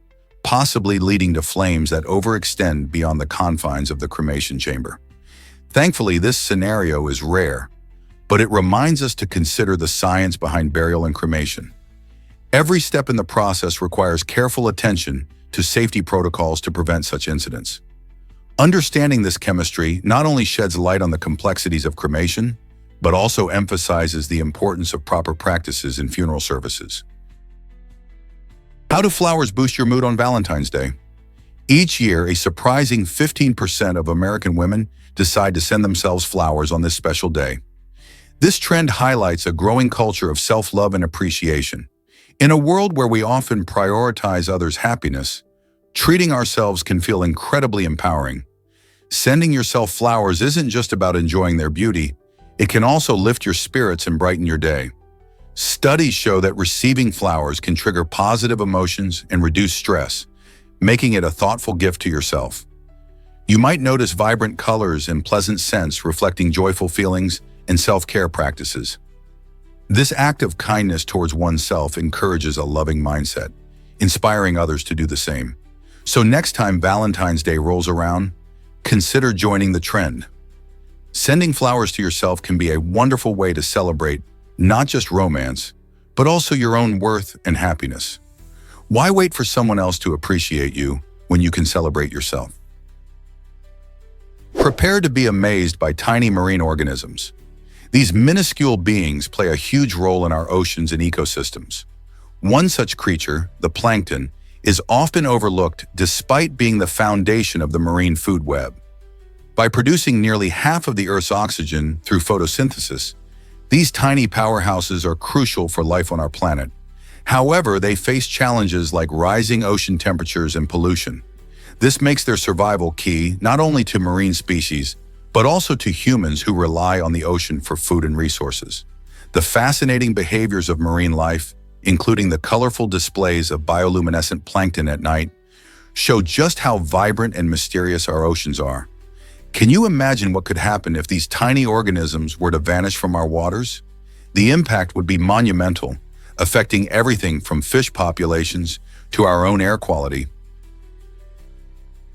possibly leading to flames that overextend beyond the confines of the cremation chamber. Thankfully, this scenario is rare, but it reminds us to consider the science behind burial and cremation. Every step in the process requires careful attention to safety protocols to prevent such incidents. Understanding this chemistry not only sheds light on the complexities of cremation, but also emphasizes the importance of proper practices in funeral services. How do flowers boost your mood on Valentine's Day? Each year, a surprising 15% of American women decide to send themselves flowers on this special day. This trend highlights a growing culture of self-love and appreciation. In a world where we often prioritize others' happiness, treating ourselves can feel incredibly empowering. Sending yourself flowers isn't just about enjoying their beauty, it can also lift your spirits and brighten your day. Studies show that receiving flowers can trigger positive emotions and reduce stress, making it a thoughtful gift to yourself. You might notice vibrant colors and pleasant scents reflecting joyful feelings and self-care practices. This act of kindness towards oneself encourages a loving mindset, inspiring others to do the same. So next time Valentine's Day rolls around, consider joining the trend. Sending flowers to yourself can be a wonderful way to celebrate not just romance, but also your own worth and happiness. Why wait for someone else to appreciate you when you can celebrate yourself? Prepare to be amazed by tiny marine organisms. These minuscule beings play a huge role in our oceans and ecosystems. One such creature, the plankton, is often overlooked despite being the foundation of the marine food web. By producing nearly half of the Earth's oxygen through photosynthesis, these tiny powerhouses are crucial for life on our planet. However, they face challenges like rising ocean temperatures and pollution. This makes their survival key not only to marine species, but also to humans who rely on the ocean for food and resources. The fascinating behaviors of marine life, including the colorful displays of bioluminescent plankton at night, show just how vibrant and mysterious our oceans are. Can you imagine what could happen if these tiny organisms were to vanish from our waters? The impact would be monumental, affecting everything from fish populations to our own air quality.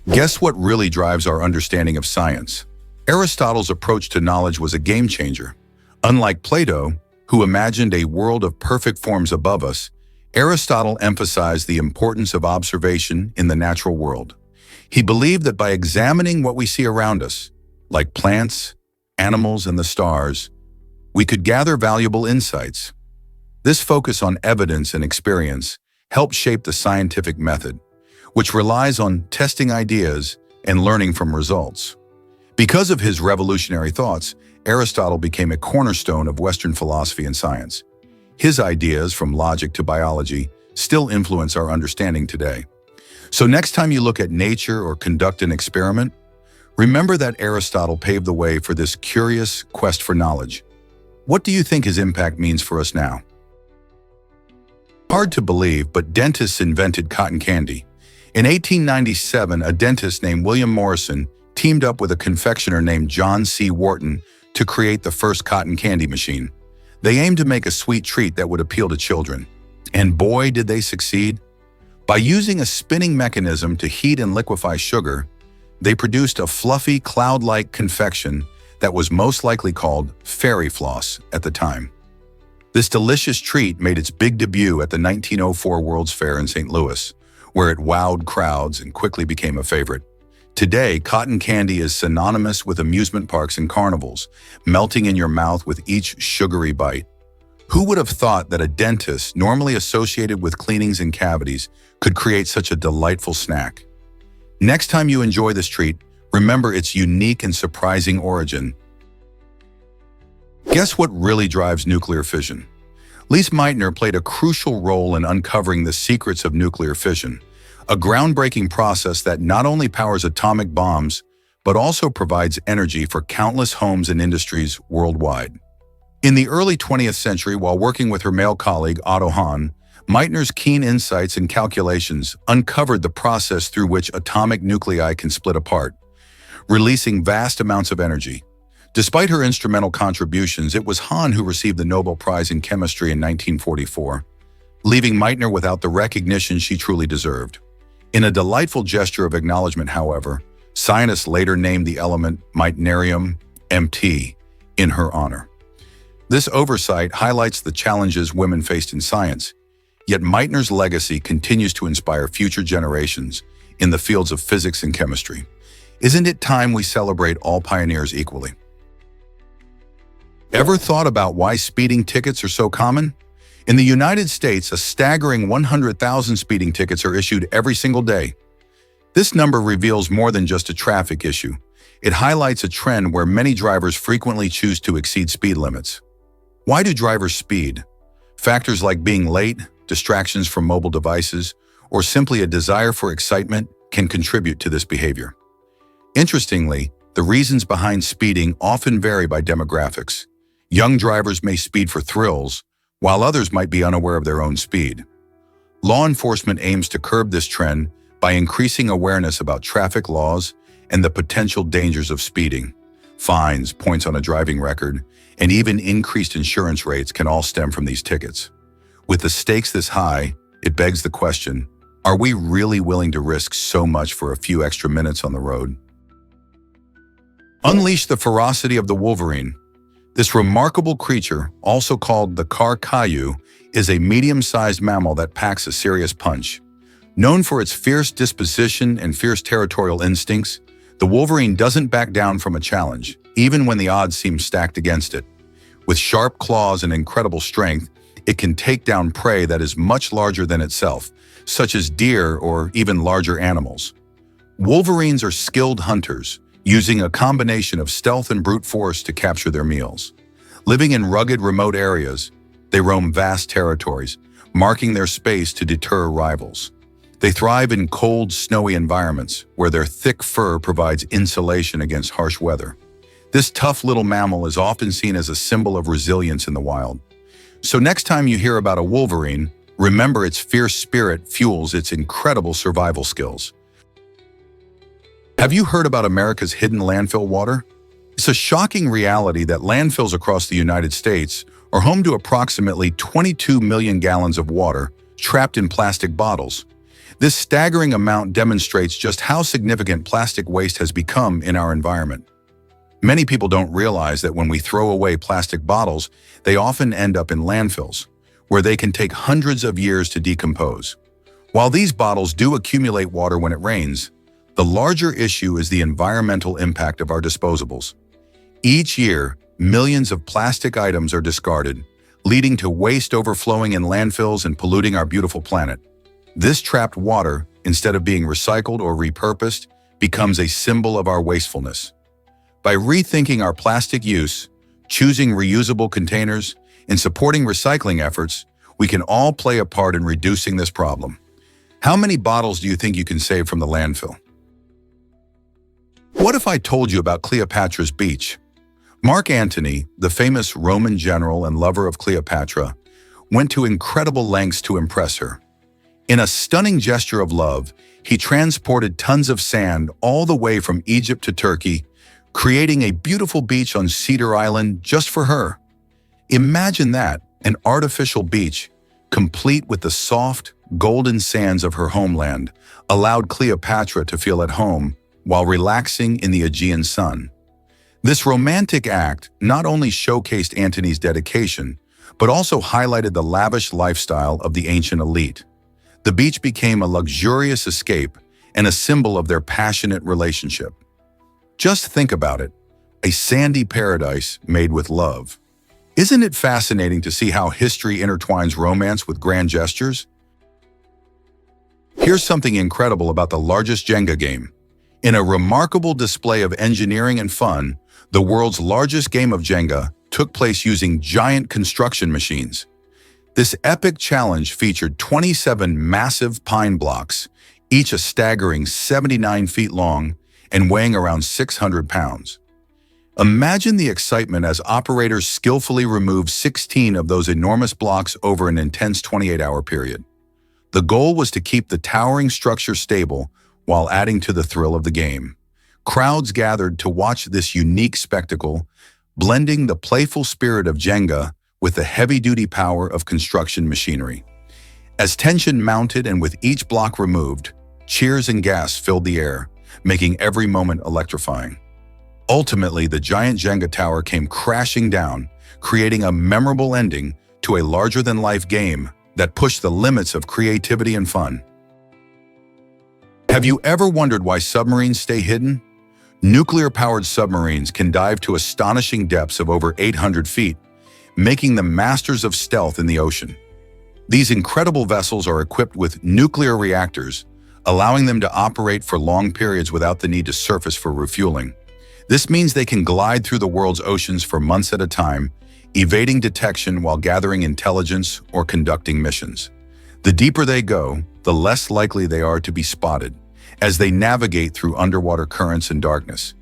Guess what really drives our understanding of science? Aristotle's approach to knowledge was a game changer. Unlike Plato, who imagined a world of perfect forms above us, Aristotle emphasized the importance of observation in the natural world. He believed that by examining what we see around us, like plants, animals, and the stars, we could gather valuable insights. This focus on evidence and experience helped shape the scientific method, which relies on testing ideas and learning from results. Because of his revolutionary thoughts, Aristotle became a cornerstone of Western philosophy and science. His ideas, from logic to biology, still influence our understanding today. So next time you look at nature or conduct an experiment, remember that Aristotle paved the way for this curious quest for knowledge. What do you think his impact means for us now? Hard to believe, but dentists invented cotton candy. In 1897, a dentist named William Morrison teamed up with a confectioner named John C. Wharton to create the first cotton candy machine. They aimed to make a sweet treat that would appeal to children. And boy, did they succeed. By using a spinning mechanism to heat and liquefy sugar, they produced a fluffy, cloud-like confection that was most likely called fairy floss at the time. This delicious treat made its big debut at the 1904 World's Fair in St. Louis, where it wowed crowds and quickly became a favorite. Today, cotton candy is synonymous with amusement parks and carnivals, melting in your mouth with each sugary bite. Who would have thought that a dentist, normally associated with cleanings and cavities, could create such a delightful snack? Next time you enjoy this treat, remember its unique and surprising origin. Guess what really drives nuclear fission? Lise Meitner played a crucial role in uncovering the secrets of nuclear fission, a groundbreaking process that not only powers atomic bombs, but also provides energy for countless homes and industries worldwide. In the early 20th century, while working with her male colleague Otto Hahn, Meitner's keen insights and calculations uncovered the process through which atomic nuclei can split apart, releasing vast amounts of energy. Despite her instrumental contributions, it was Hahn who received the Nobel Prize in Chemistry in 1944, leaving Meitner without the recognition she truly deserved. In a delightful gesture of acknowledgement, however, scientists later named the element Meitnerium-MT in her honor. This oversight highlights the challenges women faced in science, yet Meitner's legacy continues to inspire future generations in the fields of physics and chemistry. Isn't it time we celebrate all pioneers equally? Ever thought about why speeding tickets are so common? In the United States, a staggering 100,000 speeding tickets are issued every single day. This number reveals more than just a traffic issue. It highlights a trend where many drivers frequently choose to exceed speed limits. Why do drivers speed? Factors like being late, distractions from mobile devices, or simply a desire for excitement can contribute to this behavior. Interestingly, the reasons behind speeding often vary by demographics. Young drivers may speed for thrills, while others might be unaware of their own speed. Law enforcement aims to curb this trend by increasing awareness about traffic laws and the potential dangers of speeding. Fines, points on a driving record, and even increased insurance rates can all stem from these tickets. With the stakes this high, it begs the question, are we really willing to risk so much for a few extra minutes on the road? Unleash the ferocity of the wolverine. This remarkable creature, also called the car Caillou, is a medium-sized mammal that packs a serious punch. Known for its fierce disposition and fierce territorial instincts, the wolverine doesn't back down from a challenge, even when the odds seem stacked against it. With sharp claws and incredible strength, it can take down prey that is much larger than itself, such as deer or even larger animals. Wolverines are skilled hunters, using a combination of stealth and brute force to capture their meals. Living in rugged, remote areas, they roam vast territories, marking their space to deter rivals. They thrive in cold, snowy environments where their thick fur provides insulation against harsh weather. This tough little mammal is often seen as a symbol of resilience in the wild. So next time you hear about a wolverine, remember its fierce spirit fuels its incredible survival skills. Have you heard about America's hidden landfill water? It's a shocking reality that landfills across the United States are home to approximately 22 million gallons of water trapped in plastic bottles. This staggering amount demonstrates just how significant plastic waste has become in our environment. Many people don't realize that when we throw away plastic bottles, they often end up in landfills, where they can take hundreds of years to decompose. While these bottles do accumulate water when it rains, the larger issue is the environmental impact of our disposables. Each year, millions of plastic items are discarded, leading to waste overflowing in landfills and polluting our beautiful planet. This trapped water, instead of being recycled or repurposed, becomes a symbol of our wastefulness. By rethinking our plastic use, choosing reusable containers, and supporting recycling efforts, we can all play a part in reducing this problem. How many bottles do you think you can save from the landfill? What if I told you about Cleopatra's Beach? Mark Antony, the famous Roman general and lover of Cleopatra, went to incredible lengths to impress her. In a stunning gesture of love, he transported tons of sand all the way from Egypt to Turkey, creating a beautiful beach on Cedar Island just for her. Imagine that, an artificial beach, complete with the soft, golden sands of her homeland, allowed Cleopatra to feel at home while relaxing in the Aegean sun. This romantic act not only showcased Antony's dedication, but also highlighted the lavish lifestyle of the ancient elite. The beach became a luxurious escape and a symbol of their passionate relationship. Just think about it, a sandy paradise made with love. Isn't it fascinating to see how history intertwines romance with grand gestures? Here's something incredible about the largest Jenga game. In a remarkable display of engineering and fun, the world's largest game of Jenga took place using giant construction machines. This epic challenge featured 27 massive pine blocks, each a staggering 79 feet long and weighing around 600 pounds. Imagine the excitement as operators skillfully removed 16 of those enormous blocks over an intense 28-hour period. The goal was to keep the towering structure stable while adding to the thrill of the game. Crowds gathered to watch this unique spectacle, blending the playful spirit of Jenga with the heavy-duty power of construction machinery. As tension mounted and with each block removed, cheers and gas filled the air, making every moment electrifying. Ultimately, the giant Jenga tower came crashing down, creating a memorable ending to a larger-than-life game that pushed the limits of creativity and fun. Have you ever wondered why submarines stay hidden? Nuclear-powered submarines can dive to astonishing depths of over 800 feet, making them masters of stealth in the ocean. These incredible vessels are equipped with nuclear reactors, allowing them to operate for long periods without the need to surface for refueling. This means they can glide through the world's oceans for months at a time, evading detection while gathering intelligence or conducting missions. The deeper they go, the less likely they are to be spotted, as they navigate through underwater currents and darkness.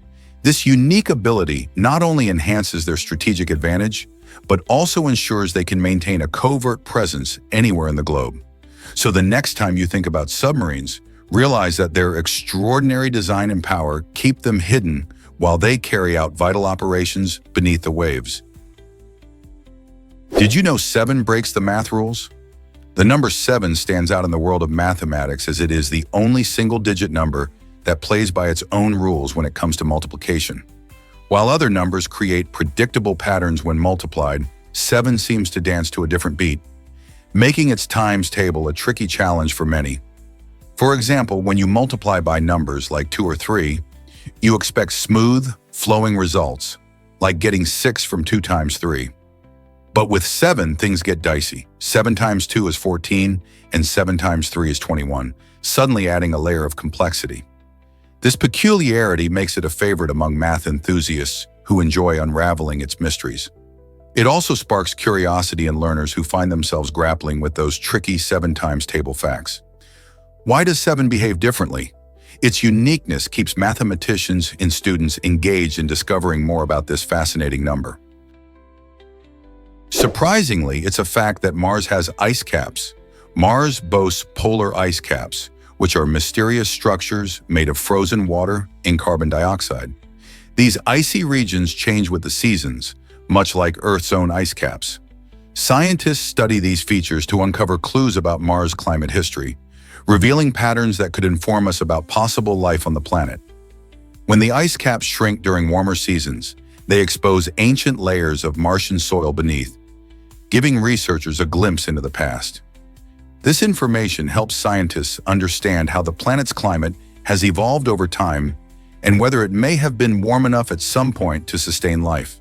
This unique ability not only enhances their strategic advantage, but also ensures they can maintain a covert presence anywhere in the globe. So the next time you think about submarines, realize that their extraordinary design and power keep them hidden while they carry out vital operations beneath the waves. Did you know 7 breaks the math rules? The number 7 stands out in the world of mathematics as it is the only single-digit number that plays by its own rules when it comes to multiplication. While other numbers create predictable patterns when multiplied, 7 seems to dance to a different beat, making its times table a tricky challenge for many. For example, when you multiply by numbers like 2 or 3, you expect smooth, flowing results, like getting 6 from 2 times 3. But with 7, things get dicey. 7 times 2 is 14, and 7 times 3 is 21, suddenly adding a layer of complexity. This peculiarity makes it a favorite among math enthusiasts who enjoy unraveling its mysteries. It also sparks curiosity in learners who find themselves grappling with those tricky 7 times table facts. Why does 7 behave differently? Its uniqueness keeps mathematicians and students engaged in discovering more about this fascinating number. Surprisingly, it's a fact that Mars has ice caps. Mars boasts polar ice caps, which are mysterious structures made of frozen water and carbon dioxide. These icy regions change with the seasons, much like Earth's own ice caps. Scientists study these features to uncover clues about Mars' climate history, revealing patterns that could inform us about possible life on the planet. When the ice caps shrink during warmer seasons, they expose ancient layers of Martian soil beneath, giving researchers a glimpse into the past. This information helps scientists understand how the planet's climate has evolved over time and whether it may have been warm enough at some point to sustain life.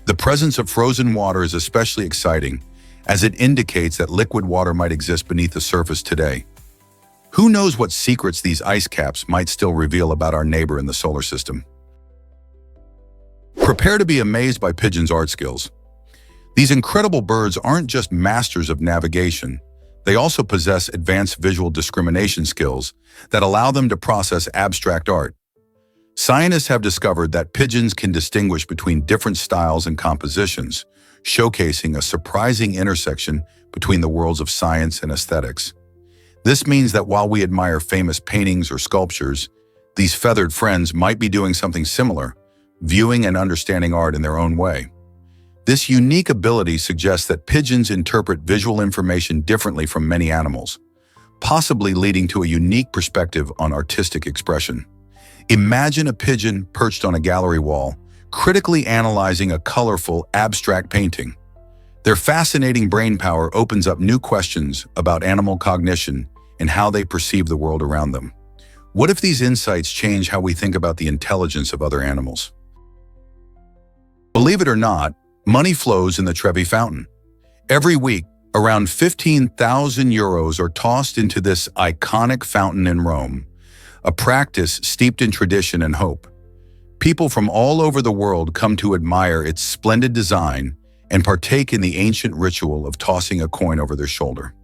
The presence of frozen water is especially exciting, as it indicates that liquid water might exist beneath the surface today. Who knows what secrets these ice caps might still reveal about our neighbor in the solar system? Prepare to be amazed by pigeons' art skills. These incredible birds aren't just masters of navigation, they also possess advanced visual discrimination skills that allow them to process abstract art. Scientists have discovered that pigeons can distinguish between different styles and compositions, showcasing a surprising intersection between the worlds of science and aesthetics. This means that while we admire famous paintings or sculptures, these feathered friends might be doing something similar, viewing and understanding art in their own way. This unique ability suggests that pigeons interpret visual information differently from many animals, possibly leading to a unique perspective on artistic expression. Imagine a pigeon perched on a gallery wall, critically analyzing a colorful, abstract painting. Their fascinating brainpower opens up new questions about animal cognition and how they perceive the world around them. What if these insights change how we think about the intelligence of other animals? Believe it or not, Money flows in the Trevi Fountain. Every week, around 15,000 euros are tossed into this iconic fountain in Rome, a practice steeped in tradition and hope. People from all over the world come to admire its splendid design and partake in the ancient ritual of tossing a coin over their shoulder.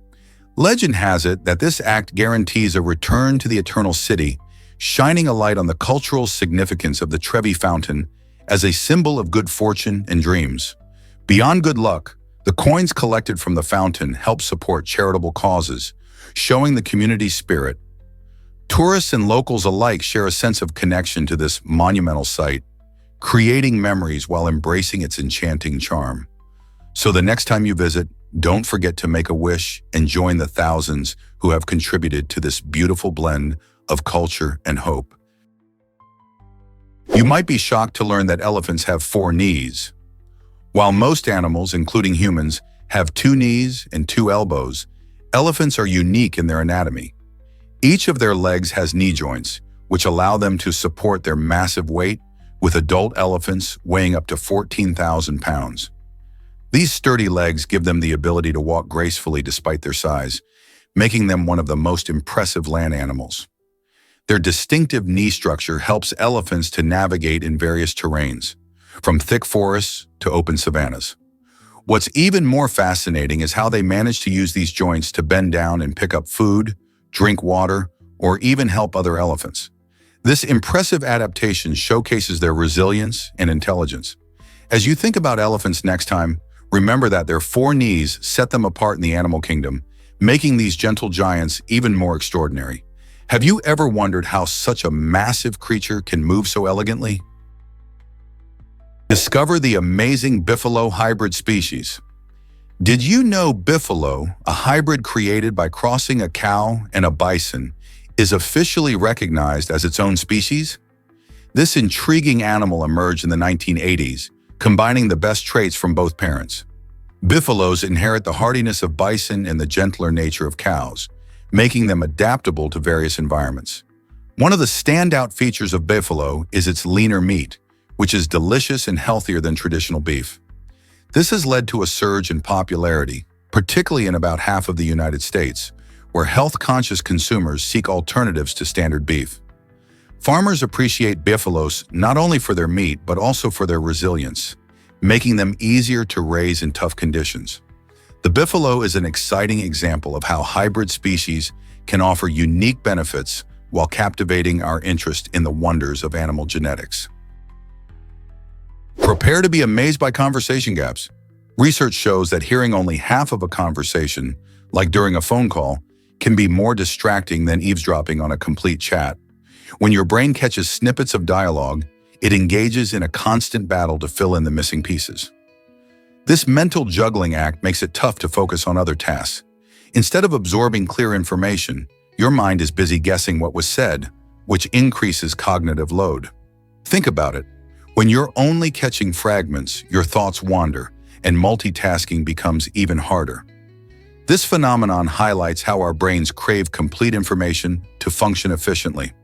Legend has it that this act guarantees a return to the eternal city, shining a light on the cultural significance of the Trevi Fountain as a symbol of good fortune and dreams. Beyond good luck, the coins collected from the fountain help support charitable causes, showing the community spirit. Tourists and locals alike share a sense of connection to this monumental site, creating memories while embracing its enchanting charm. So the next time you visit, don't forget to make a wish and join the thousands who have contributed to this beautiful blend of culture and hope. You might be shocked to learn that elephants have 4 knees. While most animals, including humans, have 2 knees and 2 elbows, elephants are unique in their anatomy. Each of their legs has knee joints, which allow them to support their massive weight, with adult elephants weighing up to 14,000 pounds. These sturdy legs give them the ability to walk gracefully despite their size, making them one of the most impressive land animals. Their distinctive knee structure helps elephants to navigate in various terrains, from thick forests to open savannas. What's even more fascinating is how they manage to use these joints to bend down and pick up food, drink water, or even help other elephants. This impressive adaptation showcases their resilience and intelligence. As you think about elephants next time, remember that their 4 knees set them apart in the animal kingdom, making these gentle giants even more extraordinary. Have you ever wondered how such a massive creature can move so elegantly? Discover the amazing Buffalo hybrid species. Did you know Buffalo, a hybrid created by crossing a cow and a bison, is officially recognized as its own species? This intriguing animal emerged in the 1980s, combining the best traits from both parents. Buffaloes inherit the hardiness of bison and the gentler nature of cows, making them adaptable to various environments. One of the standout features of buffalo is its leaner meat, which is delicious and healthier than traditional beef. This has led to a surge in popularity, particularly in about half of the United States, where health-conscious consumers seek alternatives to standard beef. Farmers appreciate buffaloes not only for their meat, but also for their resilience, making them easier to raise in tough conditions. The buffalo is an exciting example of how hybrid species can offer unique benefits while captivating our interest in the wonders of animal genetics. Prepare to be amazed by conversation gaps. Research shows that hearing only half of a conversation, like during a phone call, can be more distracting than eavesdropping on a complete chat. When your brain catches snippets of dialogue, it engages in a constant battle to fill in the missing pieces. This mental juggling act makes it tough to focus on other tasks. Instead of absorbing clear information, your mind is busy guessing what was said, which increases cognitive load. Think about it. When you're only catching fragments, your thoughts wander, and multitasking becomes even harder. This phenomenon highlights how our brains crave complete information to function efficiently.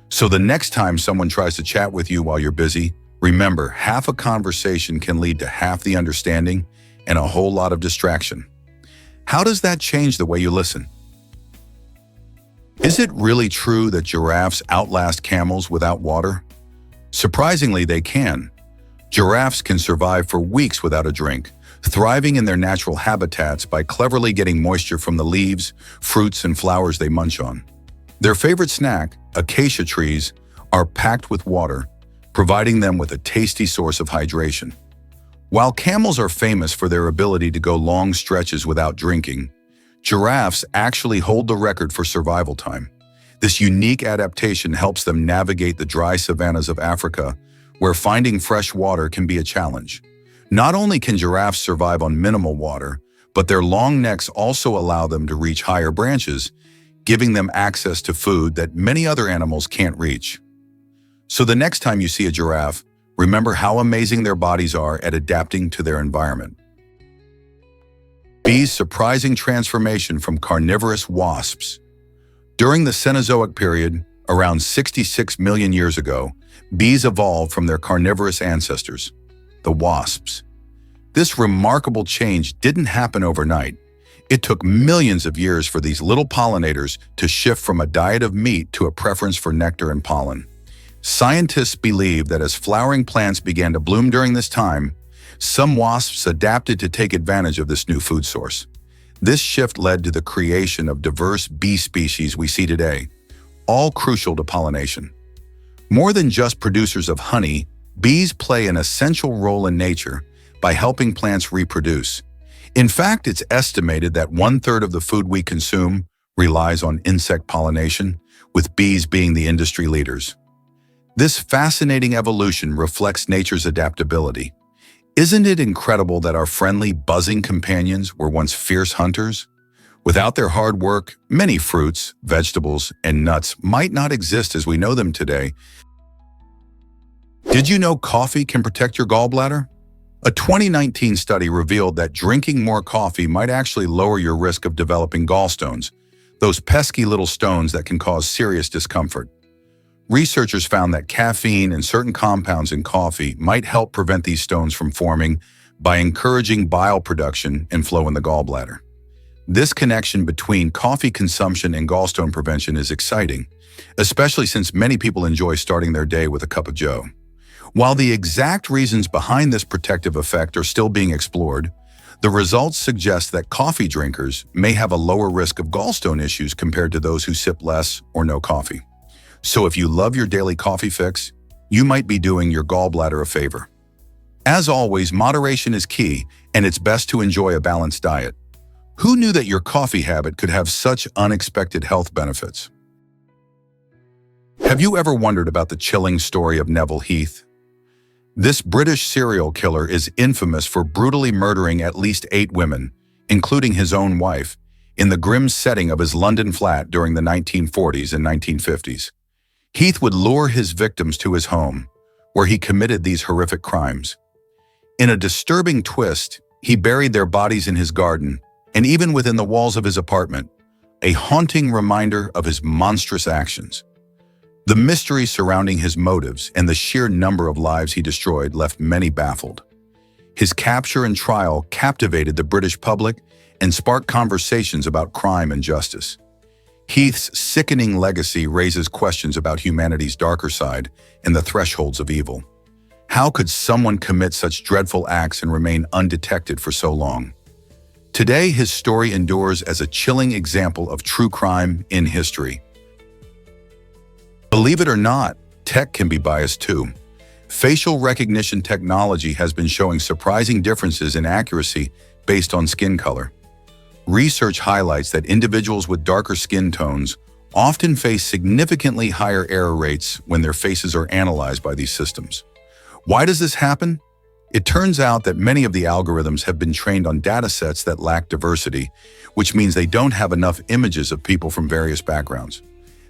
So the next time someone tries to chat with you while you're busy, remember, half a conversation can lead to half the understanding and a whole lot of distraction. How does that change the way you listen? Is it really true that giraffes outlast camels without water? Surprisingly, they can. Giraffes can survive for weeks without a drink, thriving in their natural habitats by cleverly getting moisture from the leaves, fruits, and flowers they munch on. Their favorite snack, acacia trees, are packed with water, providing them with a tasty source of hydration. While camels are famous for their ability to go long stretches without drinking, giraffes actually hold the record for survival time. This unique adaptation helps them navigate the dry savannas of Africa, where finding fresh water can be a challenge. Not only can giraffes survive on minimal water, but their long necks also allow them to reach higher branches, giving them access to food that many other animals can't reach. So the next time you see a giraffe, remember how amazing their bodies are at adapting to their environment. Bees' surprising transformation from carnivorous wasps. During the Cenozoic period, around 66 million years ago, bees evolved from their carnivorous ancestors, the wasps. This remarkable change didn't happen overnight. It took millions of years for these little pollinators to shift from a diet of meat to a preference for nectar and pollen. Scientists believe that as flowering plants began to bloom during this time, some wasps adapted to take advantage of this new food source. This shift led to the creation of diverse bee species we see today, all crucial to pollination. More than just producers of honey, bees play an essential role in nature by helping plants reproduce. In fact, it's estimated that 1/3 of the food we consume relies on insect pollination, with bees being the industry leaders. This fascinating evolution reflects nature's adaptability. Isn't it incredible that our friendly, buzzing companions were once fierce hunters? Without their hard work, many fruits, vegetables, and nuts might not exist as we know them today. Did you know coffee can protect your gallbladder? A 2019 study revealed that drinking more coffee might actually lower your risk of developing gallstones, those pesky little stones that can cause serious discomfort. Researchers found that caffeine and certain compounds in coffee might help prevent these stones from forming by encouraging bile production and flow in the gallbladder. This connection between coffee consumption and gallstone prevention is exciting, especially since many people enjoy starting their day with a cup of joe. While the exact reasons behind this protective effect are still being explored, the results suggest that coffee drinkers may have a lower risk of gallstone issues compared to those who sip less or no coffee. So if you love your daily coffee fix, you might be doing your gallbladder a favor. As always, moderation is key, and it's best to enjoy a balanced diet. Who knew that your coffee habit could have such unexpected health benefits? Have you ever wondered about the chilling story of Neville Heath? This British serial killer is infamous for brutally murdering at least 8 women, including his own wife, in the grim setting of his London flat during the 1940s and 1950s. Heath would lure his victims to his home, where he committed these horrific crimes. In a disturbing twist, he buried their bodies in his garden, and even within the walls of his apartment, a haunting reminder of his monstrous actions. The mystery surrounding his motives and the sheer number of lives he destroyed left many baffled. His capture and trial captivated the British public and sparked conversations about crime and justice. Heath's sickening legacy raises questions about humanity's darker side and the thresholds of evil. How could someone commit such dreadful acts and remain undetected for so long? Today, his story endures as a chilling example of true crime in history. Believe it or not, tech can be biased too. Facial recognition technology has been showing surprising differences in accuracy based on skin color. Research highlights that individuals with darker skin tones often face significantly higher error rates when their faces are analyzed by these systems. Why does this happen? It turns out that many of the algorithms have been trained on datasets that lack diversity, which means they don't have enough images of people from various backgrounds.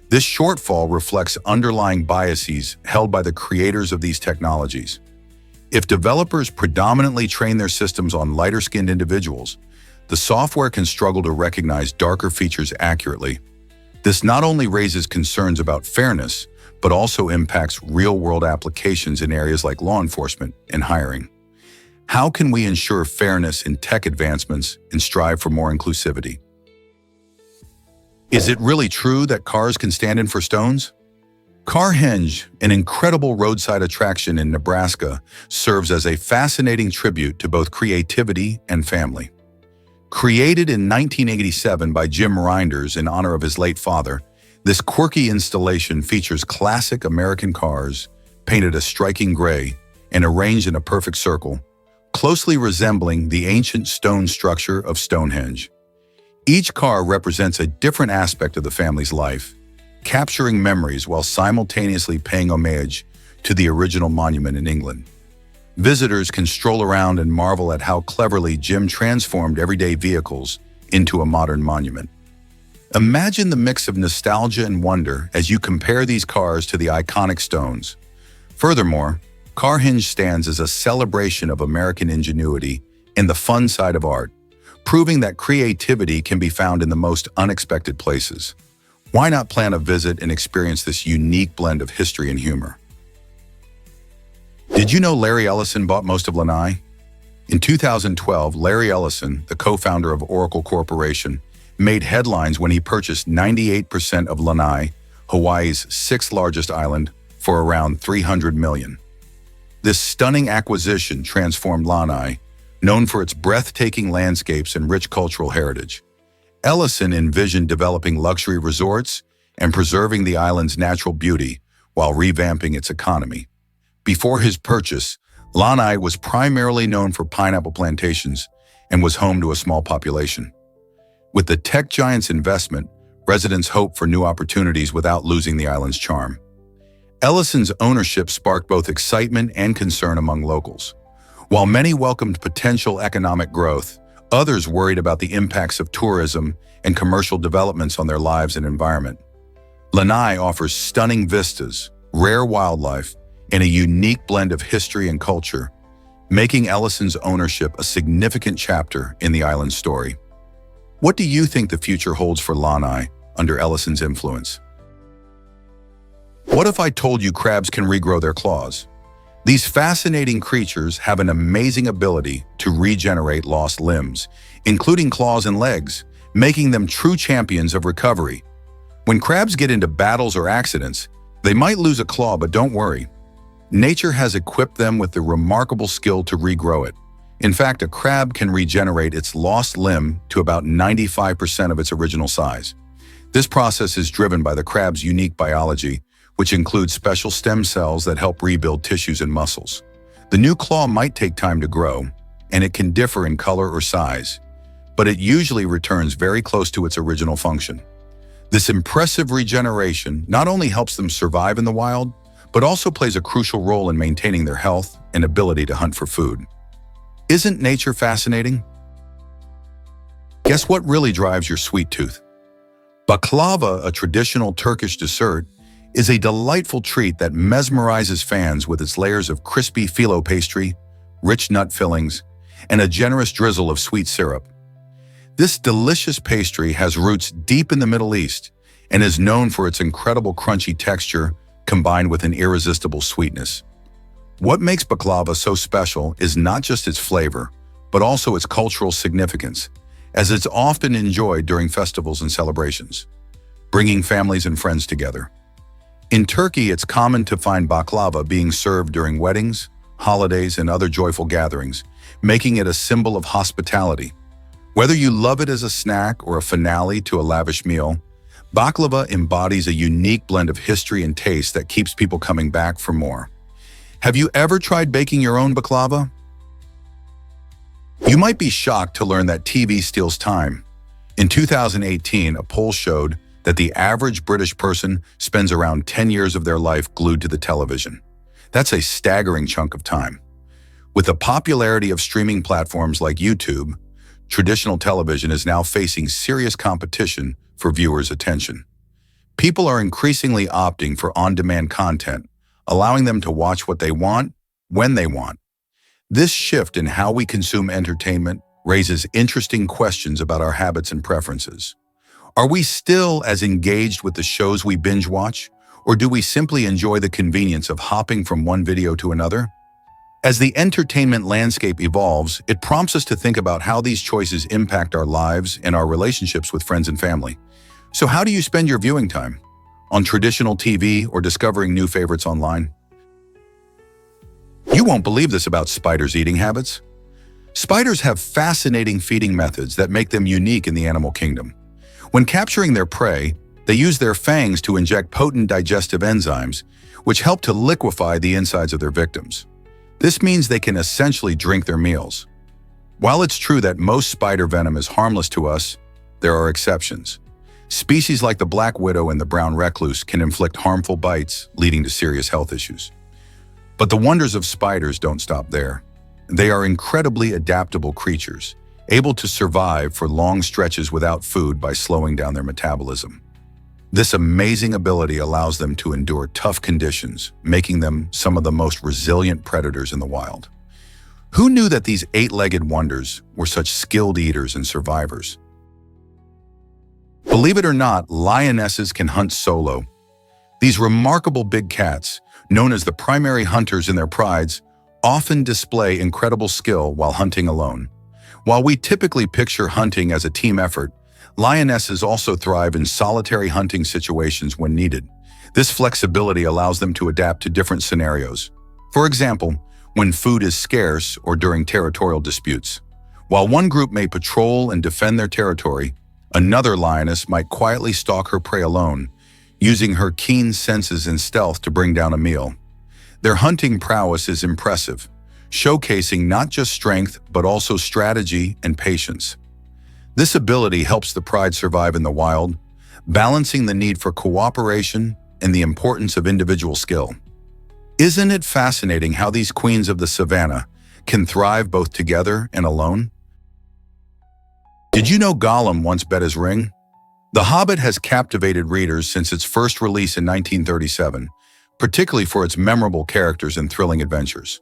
This shortfall reflects underlying biases held by the creators of these technologies. If developers predominantly train their systems on lighter-skinned individuals, the software can struggle to recognize darker features accurately. This not only raises concerns about fairness, but also impacts real-world applications in areas like law enforcement and hiring. How can we ensure fairness in tech advancements and strive for more inclusivity? Is it really true that cars can stand in for stones? Carhenge, an incredible roadside attraction in Nebraska, serves as a fascinating tribute to both creativity and family. Created in 1987 by Jim Reinders in honor of his late father, this quirky installation features classic American cars, painted a striking gray and arranged in a perfect circle, closely resembling the ancient stone structure of Stonehenge. Each car represents a different aspect of the family's life, capturing memories while simultaneously paying homage to the original monument in England. Visitors can stroll around and marvel at how cleverly Jim transformed everyday vehicles into a modern monument. Imagine the mix of nostalgia and wonder as you compare these cars to the iconic stones. Furthermore, Carhenge stands as a celebration of American ingenuity and the fun side of art, proving that creativity can be found in the most unexpected places. Why not plan a visit and experience this unique blend of history and humor? Did you know Larry Ellison bought most of Lanai? In 2012, Larry Ellison, the co-founder of Oracle Corporation, made headlines when he purchased 98% of Lanai, Hawaii's sixth largest island, for around $300 million. This stunning acquisition transformed Lanai, known for its breathtaking landscapes and rich cultural heritage. Ellison envisioned developing luxury resorts and preserving the island's natural beauty while revamping its economy. Before his purchase, Lanai was primarily known for pineapple plantations and was home to a small population. With the tech giant's investment, residents hoped for new opportunities without losing the island's charm. Ellison's ownership sparked both excitement and concern among locals. While many welcomed potential economic growth, others worried about the impacts of tourism and commercial developments on their lives and environment. Lanai offers stunning vistas, rare wildlife, and a unique blend of history and culture, making Ellison's ownership a significant chapter in the island's story. What do you think the future holds for Lanai under Ellison's influence? What if I told you crabs can regrow their claws? These fascinating creatures have an amazing ability to regenerate lost limbs, including claws and legs, making them true champions of recovery. When crabs get into battles or accidents, they might lose a claw, but don't worry. Nature has equipped them with the remarkable skill to regrow it. In fact, a crab can regenerate its lost limb to about 95% of its original size. This process is driven by the crab's unique biology, which includes special stem cells that help rebuild tissues and muscles. The new claw might take time to grow, and it can differ in color or size, but it usually returns very close to its original function. This impressive regeneration not only helps them survive in the wild, but also plays a crucial role in maintaining their health and ability to hunt for food. Isn't nature fascinating? Guess what really drives your sweet tooth? Baklava, a traditional Turkish dessert, is a delightful treat that mesmerizes fans with its layers of crispy phyllo pastry, rich nut fillings, and a generous drizzle of sweet syrup. This delicious pastry has roots deep in the Middle East and is known for its incredible crunchy texture combined with an irresistible sweetness. What makes baklava so special is not just its flavor, but also its cultural significance, as it's often enjoyed during festivals and celebrations, bringing families and friends together. In Turkey, it's common to find baklava being served during weddings, holidays, and other joyful gatherings, making it a symbol of hospitality. Whether you love it as a snack or a finale to a lavish meal, baklava embodies a unique blend of history and taste that keeps people coming back for more. Have you ever tried baking your own baklava? You might be shocked to learn that TV steals time. In 2018, a poll showed that the average British person spends around 10 years of their life glued to the television. That's a staggering chunk of time. With the popularity of streaming platforms like YouTube, traditional television is now facing serious competition for viewers' attention. People are increasingly opting for on-demand content, allowing them to watch what they want, when they want. This shift in how we consume entertainment raises interesting questions about our habits and preferences. Are we still as engaged with the shows we binge watch, or do we simply enjoy the convenience of hopping from one video to another? As the entertainment landscape evolves, it prompts us to think about how these choices impact our lives and our relationships with friends and family. So how do you spend your viewing time? On traditional TV or discovering new favorites online? You won't believe this about spiders' eating habits. Spiders have fascinating feeding methods that make them unique in the animal kingdom. When capturing their prey, they use their fangs to inject potent digestive enzymes, which help to liquefy the insides of their victims. This means they can essentially drink their meals. While it's true that most spider venom is harmless to us, there are exceptions. Species like the black widow and the brown recluse can inflict harmful bites, leading to serious health issues. But the wonders of spiders don't stop there. They are incredibly adaptable creatures, able to survive for long stretches without food by slowing down their metabolism. This amazing ability allows them to endure tough conditions, making them some of the most resilient predators in the wild. Who knew that these eight-legged wonders were such skilled eaters and survivors? Believe it or not, lionesses can hunt solo. These remarkable big cats, known as the primary hunters in their prides, often display incredible skill while hunting alone. While we typically picture hunting as a team effort, lionesses also thrive in solitary hunting situations when needed. This flexibility allows them to adapt to different scenarios. For example, when food is scarce or during territorial disputes. While one group may patrol and defend their territory, another lioness might quietly stalk her prey alone, using her keen senses and stealth to bring down a meal. Their hunting prowess is impressive, showcasing not just strength but also strategy and patience. This ability helps the pride survive in the wild, balancing the need for cooperation and the importance of individual skill. Isn't it fascinating how these queens of the savannah can thrive both together and alone? Did you know Gollum once bet his ring? The Hobbit has captivated readers since its first release in 1937, particularly for its memorable characters and thrilling adventures.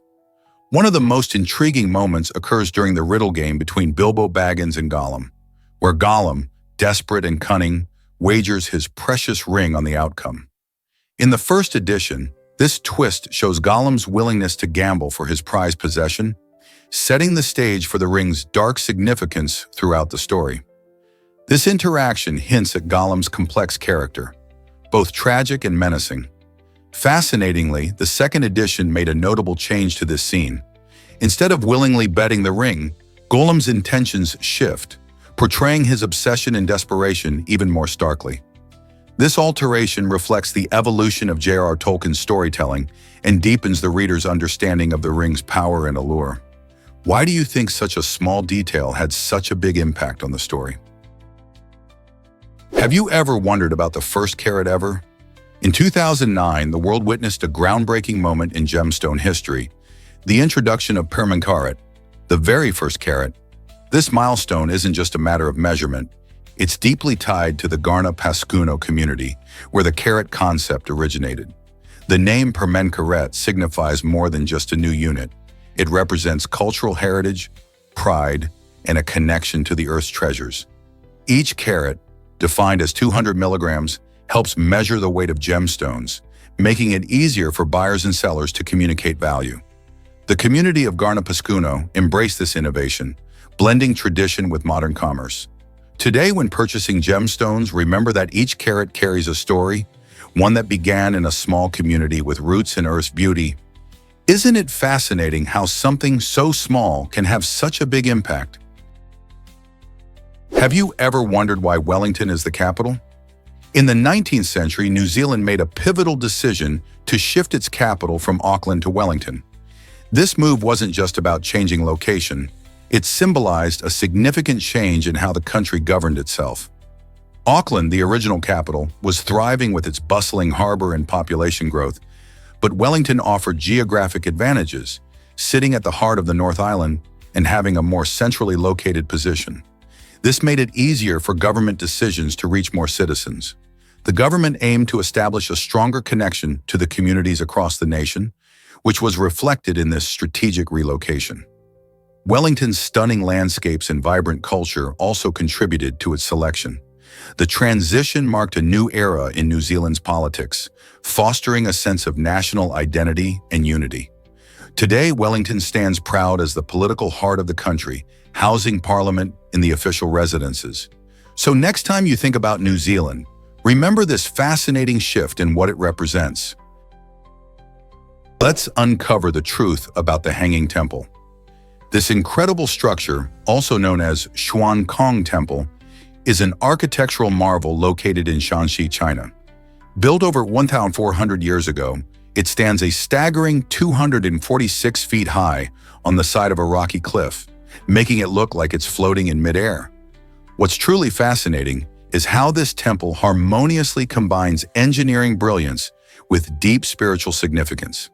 One of the most intriguing moments occurs during the riddle game between Bilbo Baggins and Gollum, where Gollum, desperate and cunning, wagers his precious ring on the outcome. In the first edition, this twist shows Gollum's willingness to gamble for his prized possession, setting the stage for the ring's dark significance throughout the story. This interaction hints at Gollum's complex character, both tragic and menacing. Fascinatingly, the second edition made a notable change to this scene. Instead of willingly betting the ring, Gollum's intentions shift, portraying his obsession and desperation even more starkly. This alteration reflects the evolution of J.R.R. Tolkien's storytelling and deepens the reader's understanding of the ring's power and allure. Why do you think such a small detail had such a big impact on the story? Have you ever wondered about the first carat ever? In 2009, the world witnessed a groundbreaking moment in gemstone history, the introduction of permankarat, the very first carat. This milestone isn't just a matter of measurement. It's deeply tied to the Garna Pascuno community, where the carat concept originated. The name permankarat signifies more than just a new unit. It represents cultural heritage, pride, and a connection to the Earth's treasures. Each carat, defined as 200 milligrams, helps measure the weight of gemstones, making it easier for buyers and sellers to communicate value. The community of Garna Pascuno embraced this innovation, blending tradition with modern commerce. Today, when purchasing gemstones, remember that each carat carries a story, one that began in a small community with roots in Earth's beauty. Isn't it fascinating how something so small can have such a big impact? Have you ever wondered why Wellington is the capital? In the 19th century, New Zealand made a pivotal decision to shift its capital from Auckland to Wellington. This move wasn't just about changing location. It symbolized a significant change in how the country governed itself. Auckland, the original capital, was thriving with its bustling harbor and population growth, but Wellington offered geographic advantages, sitting at the heart of the North Island and having a more centrally located position. This made it easier for government decisions to reach more citizens. The government aimed to establish a stronger connection to the communities across the nation, which was reflected in this strategic relocation. Wellington's stunning landscapes and vibrant culture also contributed to its selection. The transition marked a new era in New Zealand's politics, fostering a sense of national identity and unity. Today, Wellington stands proud as the political heart of the country, housing parliament in the official residences. So next time you think about New Zealand, remember this fascinating shift and what it represents. Let's uncover the truth about the Hanging Temple. This incredible structure, also known as Xuan Kong Temple, is an architectural marvel located in Shanxi, China. Built over 1,400 years ago, it stands a staggering 246 feet high on the side of a rocky cliff, making it look like it's floating in midair. What's truly fascinating is how this temple harmoniously combines engineering brilliance with deep spiritual significance.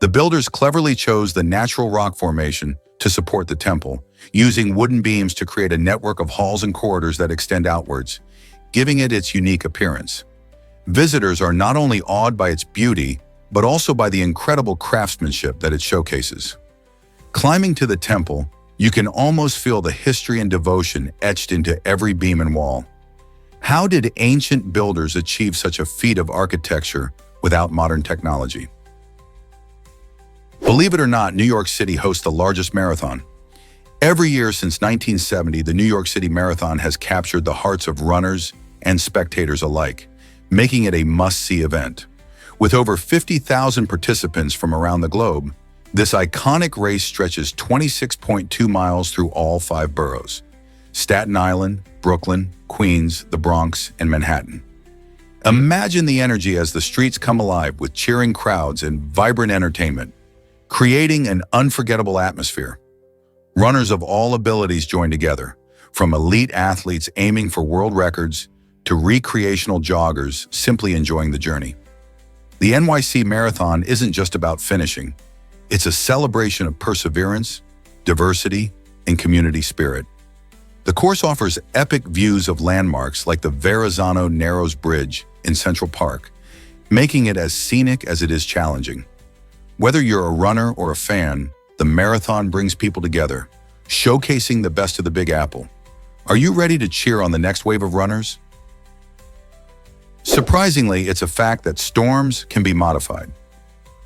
The builders cleverly chose the natural rock formation to support the temple, using wooden beams to create a network of halls and corridors that extend outwards, giving it its unique appearance. Visitors are not only awed by its beauty, but also by the incredible craftsmanship that it showcases. Climbing to the temple, you can almost feel the history and devotion etched into every beam and wall. How did ancient builders achieve such a feat of architecture without modern technology? Believe it or not, New York City hosts the largest marathon. Every year since 1970, the New York City Marathon has captured the hearts of runners and spectators alike, making it a must-see event. With over 50,000 participants from around the globe, this iconic race stretches 26.2 miles through all 5 boroughs: Staten Island, Brooklyn, Queens, the Bronx, and Manhattan. Imagine the energy as the streets come alive with cheering crowds and vibrant entertainment, creating an unforgettable atmosphere. Runners of all abilities join together, from elite athletes aiming for world records to recreational joggers simply enjoying the journey. The NYC Marathon isn't just about finishing. It's a celebration of perseverance, diversity, and community spirit. The course offers epic views of landmarks like the Verrazano Narrows Bridge in Central Park, making it as scenic as it is challenging. Whether you're a runner or a fan, the marathon brings people together, showcasing the best of the Big Apple. Are you ready to cheer on the next wave of runners? Surprisingly, it's a fact that storms can be modified.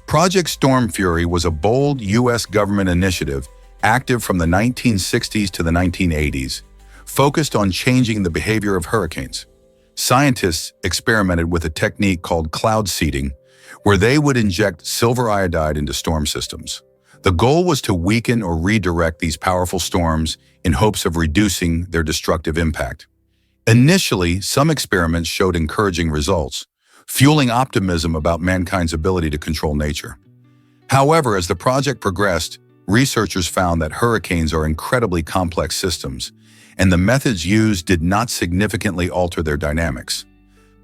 Project Storm Fury was a bold U.S. government initiative active from the 1960s to the 1980s, focused on changing the behavior of hurricanes. Scientists experimented with a technique called cloud seeding, where they would inject silver iodide into storm systems. The goal was to weaken or redirect these powerful storms in hopes of reducing their destructive impact. Initially, some experiments showed encouraging results, fueling optimism about mankind's ability to control nature. However, as the project progressed, researchers found that hurricanes are incredibly complex systems, and the methods used did not significantly alter their dynamics.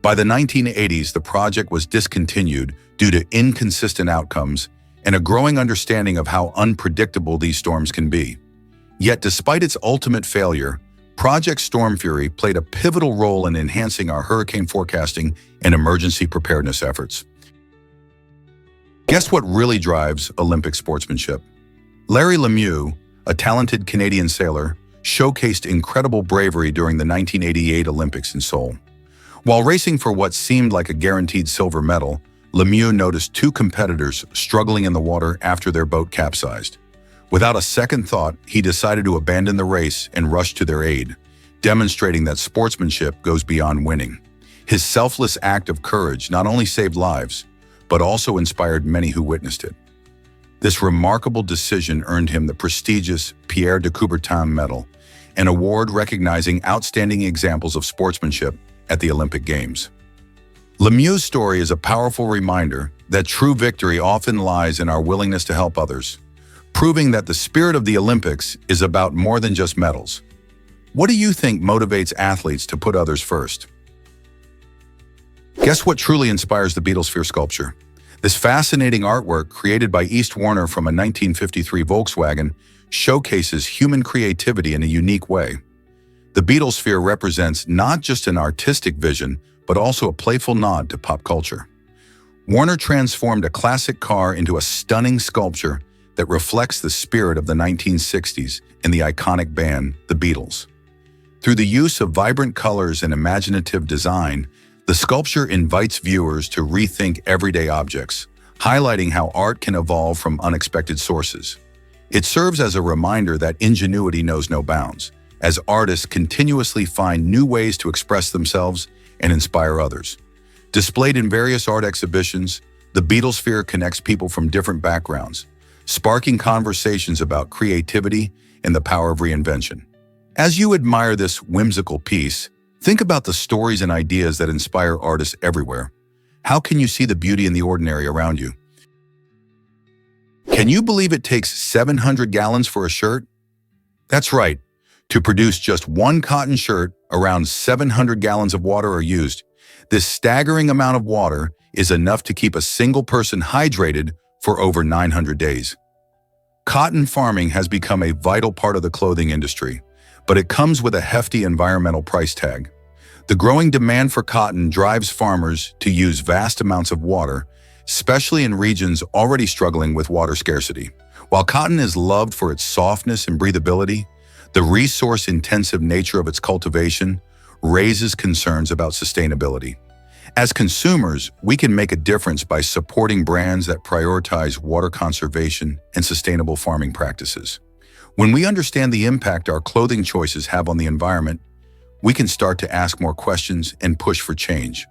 By the 1980s, the project was discontinued due to inconsistent outcomes and a growing understanding of how unpredictable these storms can be. Yet, despite its ultimate failure, Project Storm Fury played a pivotal role in enhancing our hurricane forecasting and emergency preparedness efforts. Guess what really drives Olympic sportsmanship? Larry Lemieux, a talented Canadian sailor, showcased incredible bravery during the 1988 Olympics in Seoul. While racing for what seemed like a guaranteed silver medal, Lemieux noticed 2 competitors struggling in the water after their boat capsized. Without a second thought, he decided to abandon the race and rush to their aid, demonstrating that sportsmanship goes beyond winning. His selfless act of courage not only saved lives, but also inspired many who witnessed it. This remarkable decision earned him the prestigious Pierre de Coubertin Medal, an award recognizing outstanding examples of sportsmanship at the Olympic Games. Lemieux's story is a powerful reminder that true victory often lies in our willingness to help others, proving that the spirit of the Olympics is about more than just medals. What do you think motivates athletes to put others first? Guess what truly inspires the Beetlesphere sculpture? This fascinating artwork, created by East Warner from a 1953 Volkswagen, showcases human creativity in a unique way. The Beetlesphere represents not just an artistic vision, but also a playful nod to pop culture. Warner transformed a classic car into a stunning sculpture that reflects the spirit of the 1960s and the iconic band, the Beatles. Through the use of vibrant colors and imaginative design, the sculpture invites viewers to rethink everyday objects, highlighting how art can evolve from unexpected sources. It serves as a reminder that ingenuity knows no bounds, as artists continuously find new ways to express themselves and inspire others. Displayed in various art exhibitions, the Beetlesphere connects people from different backgrounds, sparking conversations about creativity and the power of reinvention. As you admire this whimsical piece, think about the stories and ideas that inspire artists everywhere. How can you see the beauty in the ordinary around you? Can you believe it takes 700 gallons for a shirt? That's right. To produce just one cotton shirt, around 700 gallons of water are used. This staggering amount of water is enough to keep a single person hydrated for over 900 days. Cotton farming has become a vital part of the clothing industry, but it comes with a hefty environmental price tag. The growing demand for cotton drives farmers to use vast amounts of water, especially in regions already struggling with water scarcity. While cotton is loved for its softness and breathability, the resource-intensive nature of its cultivation raises concerns about sustainability. As consumers, we can make a difference by supporting brands that prioritize water conservation and sustainable farming practices. When we understand the impact our clothing choices have on the environment, we can start to ask more questions and push for change.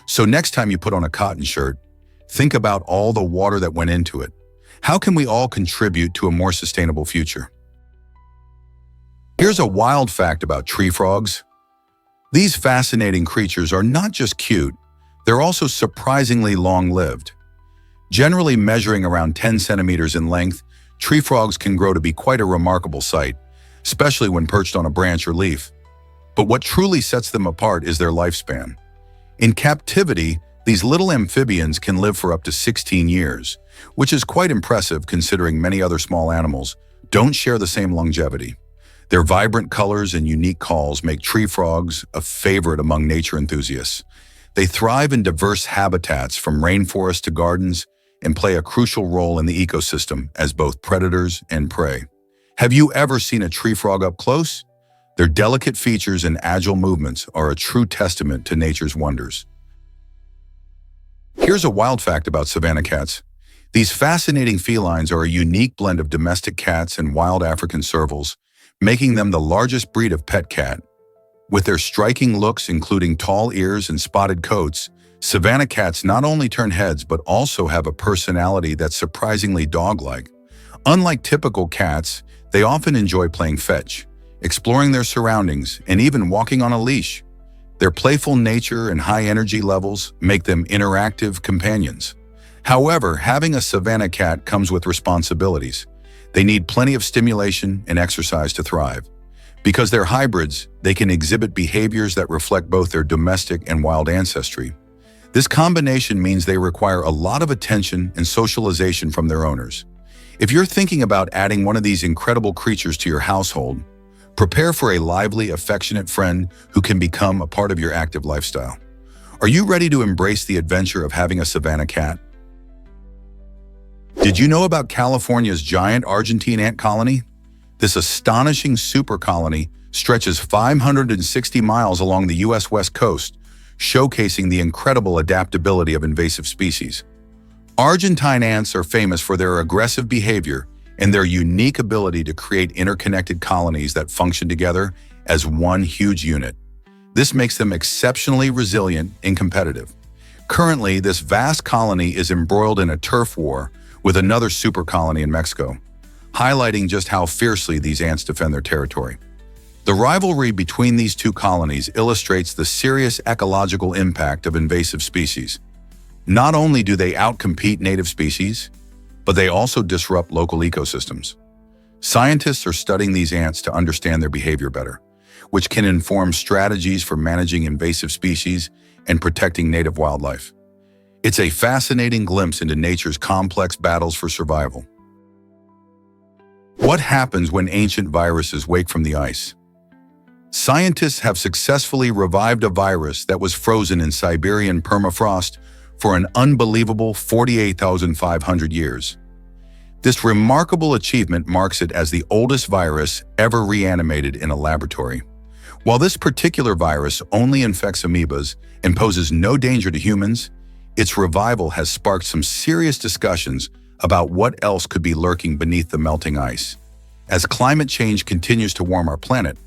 So next time you put on a cotton shirt, think about all the water that went into it. How can we all contribute to a more sustainable future? Here's a wild fact about tree frogs. These fascinating creatures are not just cute, they're also surprisingly long-lived. Generally measuring around 10 centimeters in length, tree frogs can grow to be quite a remarkable sight, especially when perched on a branch or leaf. But what truly sets them apart is their lifespan. In captivity, these little amphibians can live for up to 16 years, which is quite impressive considering many other small animals don't share the same longevity. Their vibrant colors and unique calls make tree frogs a favorite among nature enthusiasts. They thrive in diverse habitats from rainforests to gardens and play a crucial role in the ecosystem as both predators and prey. Have you ever seen a tree frog up close? Their delicate features and agile movements are a true testament to nature's wonders. Here's a wild fact about savanna cats. These fascinating felines are a unique blend of domestic cats and wild African servals, making them the largest breed of pet cat. With their striking looks, including tall ears and spotted coats, savanna cats not only turn heads but also have a personality that's surprisingly dog-like. Unlike typical cats, they often enjoy playing fetch, exploring their surroundings, and even walking on a leash. Their playful nature and high energy levels make them interactive companions. However, having a savanna cat comes with responsibilities. They need plenty of stimulation and exercise to thrive. Because they're hybrids, they can exhibit behaviors that reflect both their domestic and wild ancestry. This combination means they require a lot of attention and socialization from their owners. If you're thinking about adding one of these incredible creatures to your household, prepare for a lively, affectionate friend who can become a part of your active lifestyle. Are you ready to embrace the adventure of having a savanna cat? Did you know about California's giant Argentine ant colony? This astonishing super colony stretches 560 miles along the U.S. West Coast, showcasing the incredible adaptability of invasive species. Argentine ants are famous for their aggressive behavior and their unique ability to create interconnected colonies that function together as one huge unit. This makes them exceptionally resilient and competitive. Currently, this vast colony is embroiled in a turf war with another super colony in Mexico, highlighting just how fiercely these ants defend their territory. The rivalry between these two colonies illustrates the serious ecological impact of invasive species. Not only do they outcompete native species, but they also disrupt local ecosystems. Scientists are studying these ants to understand their behavior better, which can inform strategies for managing invasive species and protecting native wildlife. It's a fascinating glimpse into nature's complex battles for survival. What happens when ancient viruses wake from the ice? Scientists have successfully revived a virus that was frozen in Siberian permafrost for an unbelievable 48,500 years. This remarkable achievement marks it as the oldest virus ever reanimated in a laboratory. While this particular virus only infects amoebas and poses no danger to humans, its revival has sparked some serious discussions about what else could be lurking beneath the melting ice. As climate change continues to warm our planet,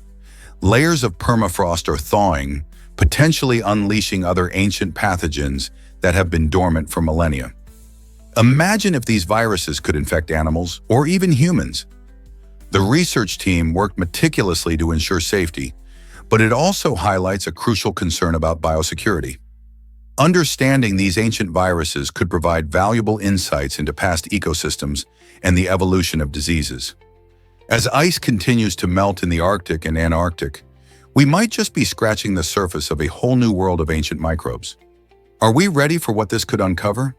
layers of permafrost are thawing, potentially unleashing other ancient pathogens that have been dormant for millennia. Imagine if these viruses could infect animals or even humans. The research team worked meticulously to ensure safety, but it also highlights a crucial concern about biosecurity. Understanding these ancient viruses could provide valuable insights into past ecosystems and the evolution of diseases. As ice continues to melt in the Arctic and Antarctic, we might just be scratching the surface of a whole new world of ancient microbes. Are we ready for what this could uncover?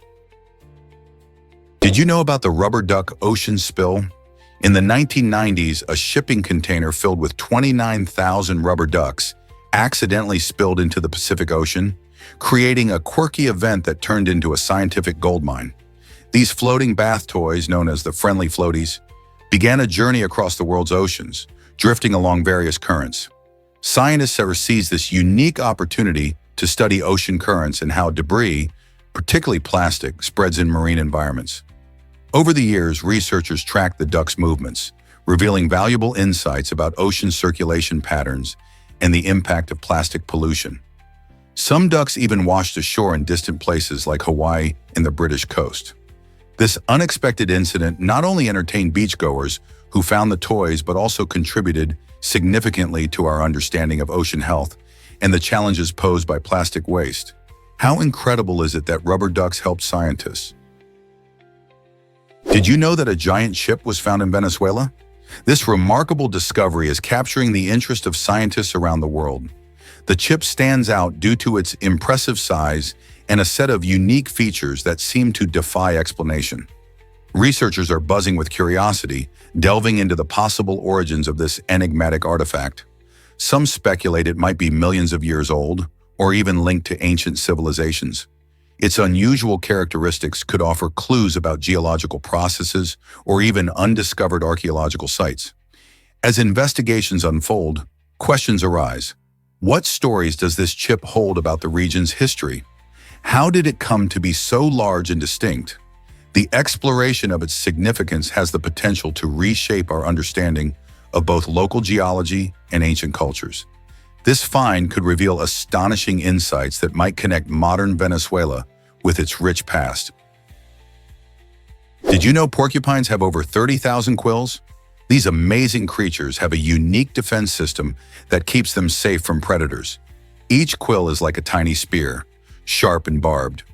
Did you know about the rubber duck ocean spill? In the 1990s, a shipping container filled with 29,000 rubber ducks accidentally spilled into the Pacific Ocean, creating a quirky event that turned into a scientific goldmine. These floating bath toys, known as the friendly floaties, began a journey across the world's oceans, drifting along various currents. Scientists have seized this unique opportunity to study ocean currents and how debris, particularly plastic, spreads in marine environments. Over the years, researchers tracked the duck's movements, revealing valuable insights about ocean circulation patterns and the impact of plastic pollution. Some ducks even washed ashore in distant places like Hawaii and the British coast. This unexpected incident not only entertained beachgoers who found the toys but also contributed significantly to our understanding of ocean health and the challenges posed by plastic waste. How incredible is it that rubber ducks helped scientists? Did you know that a giant chip was found in Venezuela? This remarkable discovery is capturing the interest of scientists around the world. The chip stands out due to its impressive size and a set of unique features that seem to defy explanation. Researchers are buzzing with curiosity, delving into the possible origins of this enigmatic artifact. Some speculate it might be millions of years old, or even linked to ancient civilizations. Its unusual characteristics could offer clues about geological processes or even undiscovered archaeological sites. As investigations unfold, questions arise. What stories does this chip hold about the region's history? How did it come to be so large and distinct? The exploration of its significance has the potential to reshape our understanding of both local geology and ancient cultures. This find could reveal astonishing insights that might connect modern Venezuela with its rich past. Did you know porcupines have over 30,000 quills? These amazing creatures have a unique defense system that keeps them safe from predators. Each quill is like a tiny spear, sharp and barbed.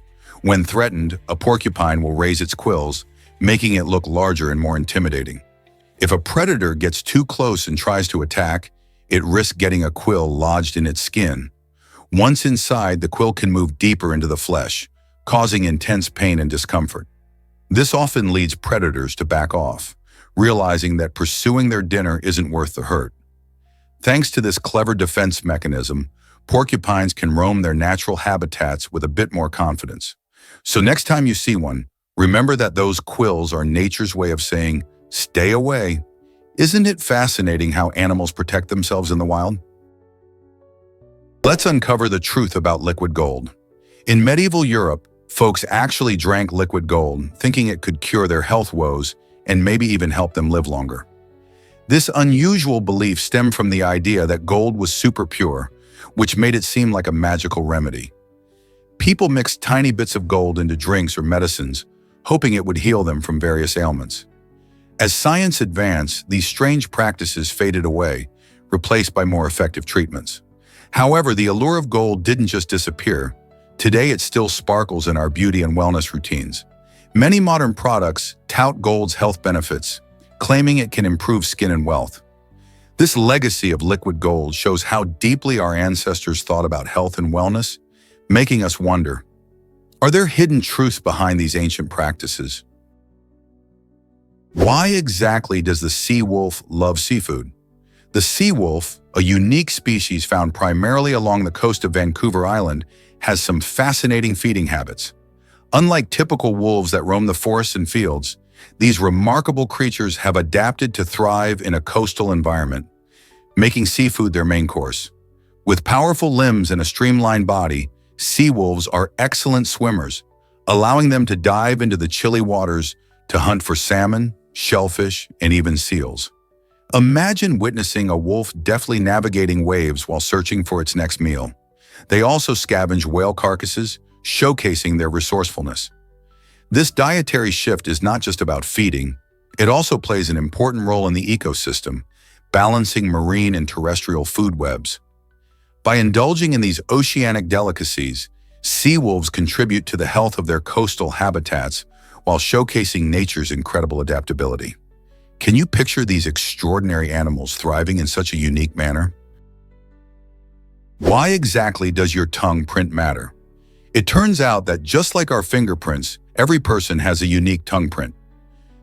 When threatened, a porcupine will raise its quills, making it look larger and more intimidating. If a predator gets too close and tries to attack, it risks getting a quill lodged in its skin. Once inside, the quill can move deeper into the flesh, causing intense pain and discomfort. This often leads predators to back off, realizing that pursuing their dinner isn't worth the hurt. Thanks to this clever defense mechanism, porcupines can roam their natural habitats with a bit more confidence. So next time you see one, remember that those quills are nature's way of saying, "Stay away." Isn't it fascinating how animals protect themselves in the wild? Let's uncover the truth about liquid gold. In medieval Europe, folks actually drank liquid gold, thinking it could cure their health woes and maybe even help them live longer. This unusual belief stemmed from the idea that gold was super pure, which made it seem like a magical remedy. People mixed tiny bits of gold into drinks or medicines, hoping it would heal them from various ailments. As science advanced, these strange practices faded away, replaced by more effective treatments. However, the allure of gold didn't just disappear. Today, it still sparkles in our beauty and wellness routines. Many modern products tout gold's health benefits, claiming it can improve skin and wealth. This legacy of liquid gold shows how deeply our ancestors thought about health and wellness, making us wonder, are there hidden truths behind these ancient practices? Why exactly does the sea wolf love seafood? The sea wolf, a unique species found primarily along the coast of Vancouver Island, has some fascinating feeding habits. Unlike typical wolves that roam the forests and fields, these remarkable creatures have adapted to thrive in a coastal environment, making seafood their main course. With powerful limbs and a streamlined body, sea wolves are excellent swimmers, allowing them to dive into the chilly waters to hunt for salmon, shellfish, and even seals. Imagine witnessing a wolf deftly navigating waves while searching for its next meal. They also scavenge whale carcasses, showcasing their resourcefulness. This dietary shift is not just about feeding, it also plays an important role in the ecosystem, balancing marine and terrestrial food webs. By indulging in these oceanic delicacies, sea wolves contribute to the health of their coastal habitats while showcasing nature's incredible adaptability. Can you picture these extraordinary animals thriving in such a unique manner? Why exactly does your tongue print matter? It turns out that just like our fingerprints, every person has a unique tongue print.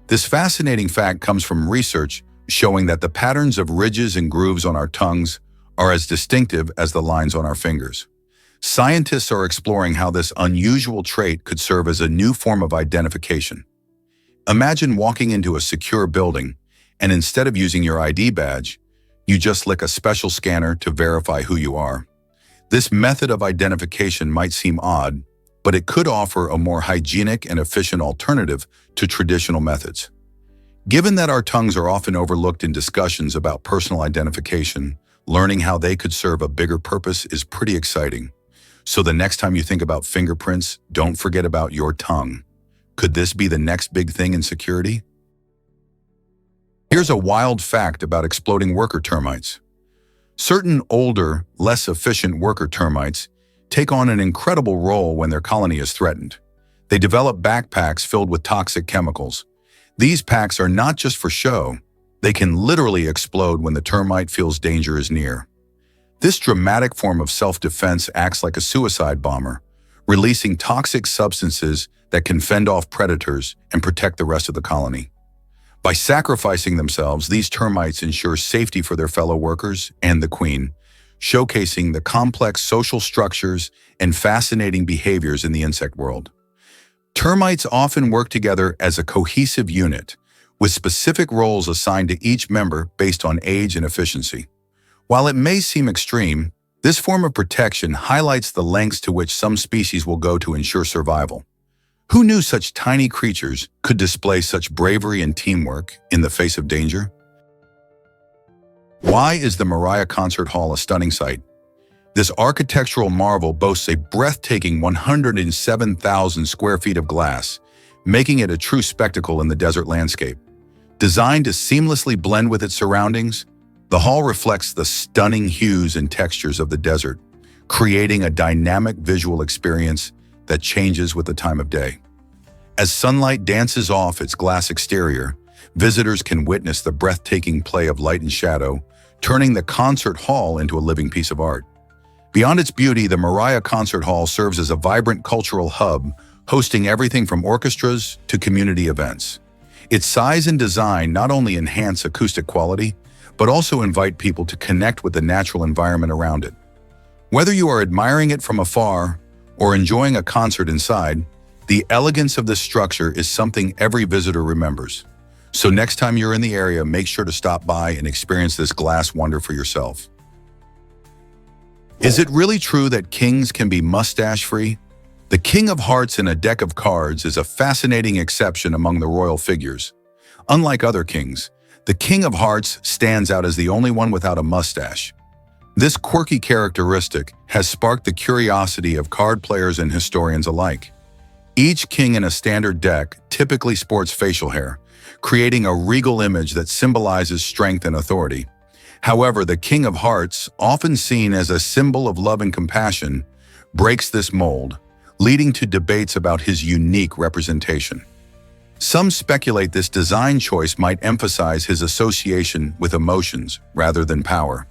This fascinating fact comes from research showing that the patterns of ridges and grooves on our tongues are as distinctive as the lines on our fingers. Scientists are exploring how this unusual trait could serve as a new form of identification. Imagine walking into a secure building, and instead of using your ID badge, you just lick a special scanner to verify who you are. This method of identification might seem odd, but it could offer a more hygienic and efficient alternative to traditional methods. Given that our tongues are often overlooked in discussions about personal identification, learning how they could serve a bigger purpose is pretty exciting. So the next time you think about fingerprints, don't forget about your tongue. Could this be the next big thing in security? Here's a wild fact about exploding worker termites. Certain older, less efficient worker termites take on an incredible role when their colony is threatened. They develop backpacks filled with toxic chemicals. These packs are not just for show. They can literally explode when the termite feels danger is near. This dramatic form of self-defense acts like a suicide bomber, releasing toxic substances that can fend off predators and protect the rest of the colony. By sacrificing themselves, these termites ensure safety for their fellow workers and the queen, showcasing the complex social structures and fascinating behaviors in the insect world. Termites often work together as a cohesive unit, with specific roles assigned to each member based on age and efficiency. While it may seem extreme, this form of protection highlights the lengths to which some species will go to ensure survival. Who knew such tiny creatures could display such bravery and teamwork in the face of danger? Why is the Mariah Concert Hall a stunning sight? This architectural marvel boasts a breathtaking 107,000 square feet of glass, making it a true spectacle in the desert landscape. Designed to seamlessly blend with its surroundings, the hall reflects the stunning hues and textures of the desert, creating a dynamic visual experience that changes with the time of day. As sunlight dances off its glass exterior, visitors can witness the breathtaking play of light and shadow, turning the concert hall into a living piece of art. Beyond its beauty, the Mariah Concert Hall serves as a vibrant cultural hub, hosting everything from orchestras to community events. Its size and design not only enhance acoustic quality, but also invite people to connect with the natural environment around it. Whether you are admiring it from afar or enjoying a concert inside, the elegance of this structure is something every visitor remembers. So next time you're in the area, make sure to stop by and experience this glass wonder for yourself. Is it really true that kings can be mustache-free? The King of Hearts in a deck of cards is a fascinating exception among the royal figures. Unlike other kings, the King of Hearts stands out as the only one without a mustache. This quirky characteristic has sparked the curiosity of card players and historians alike. Each king in a standard deck typically sports facial hair, creating a regal image that symbolizes strength and authority. However, the King of Hearts, often seen as a symbol of love and compassion, breaks this mold, leading to debates about his unique representation. Some speculate this design choice might emphasize his association with emotions rather than power.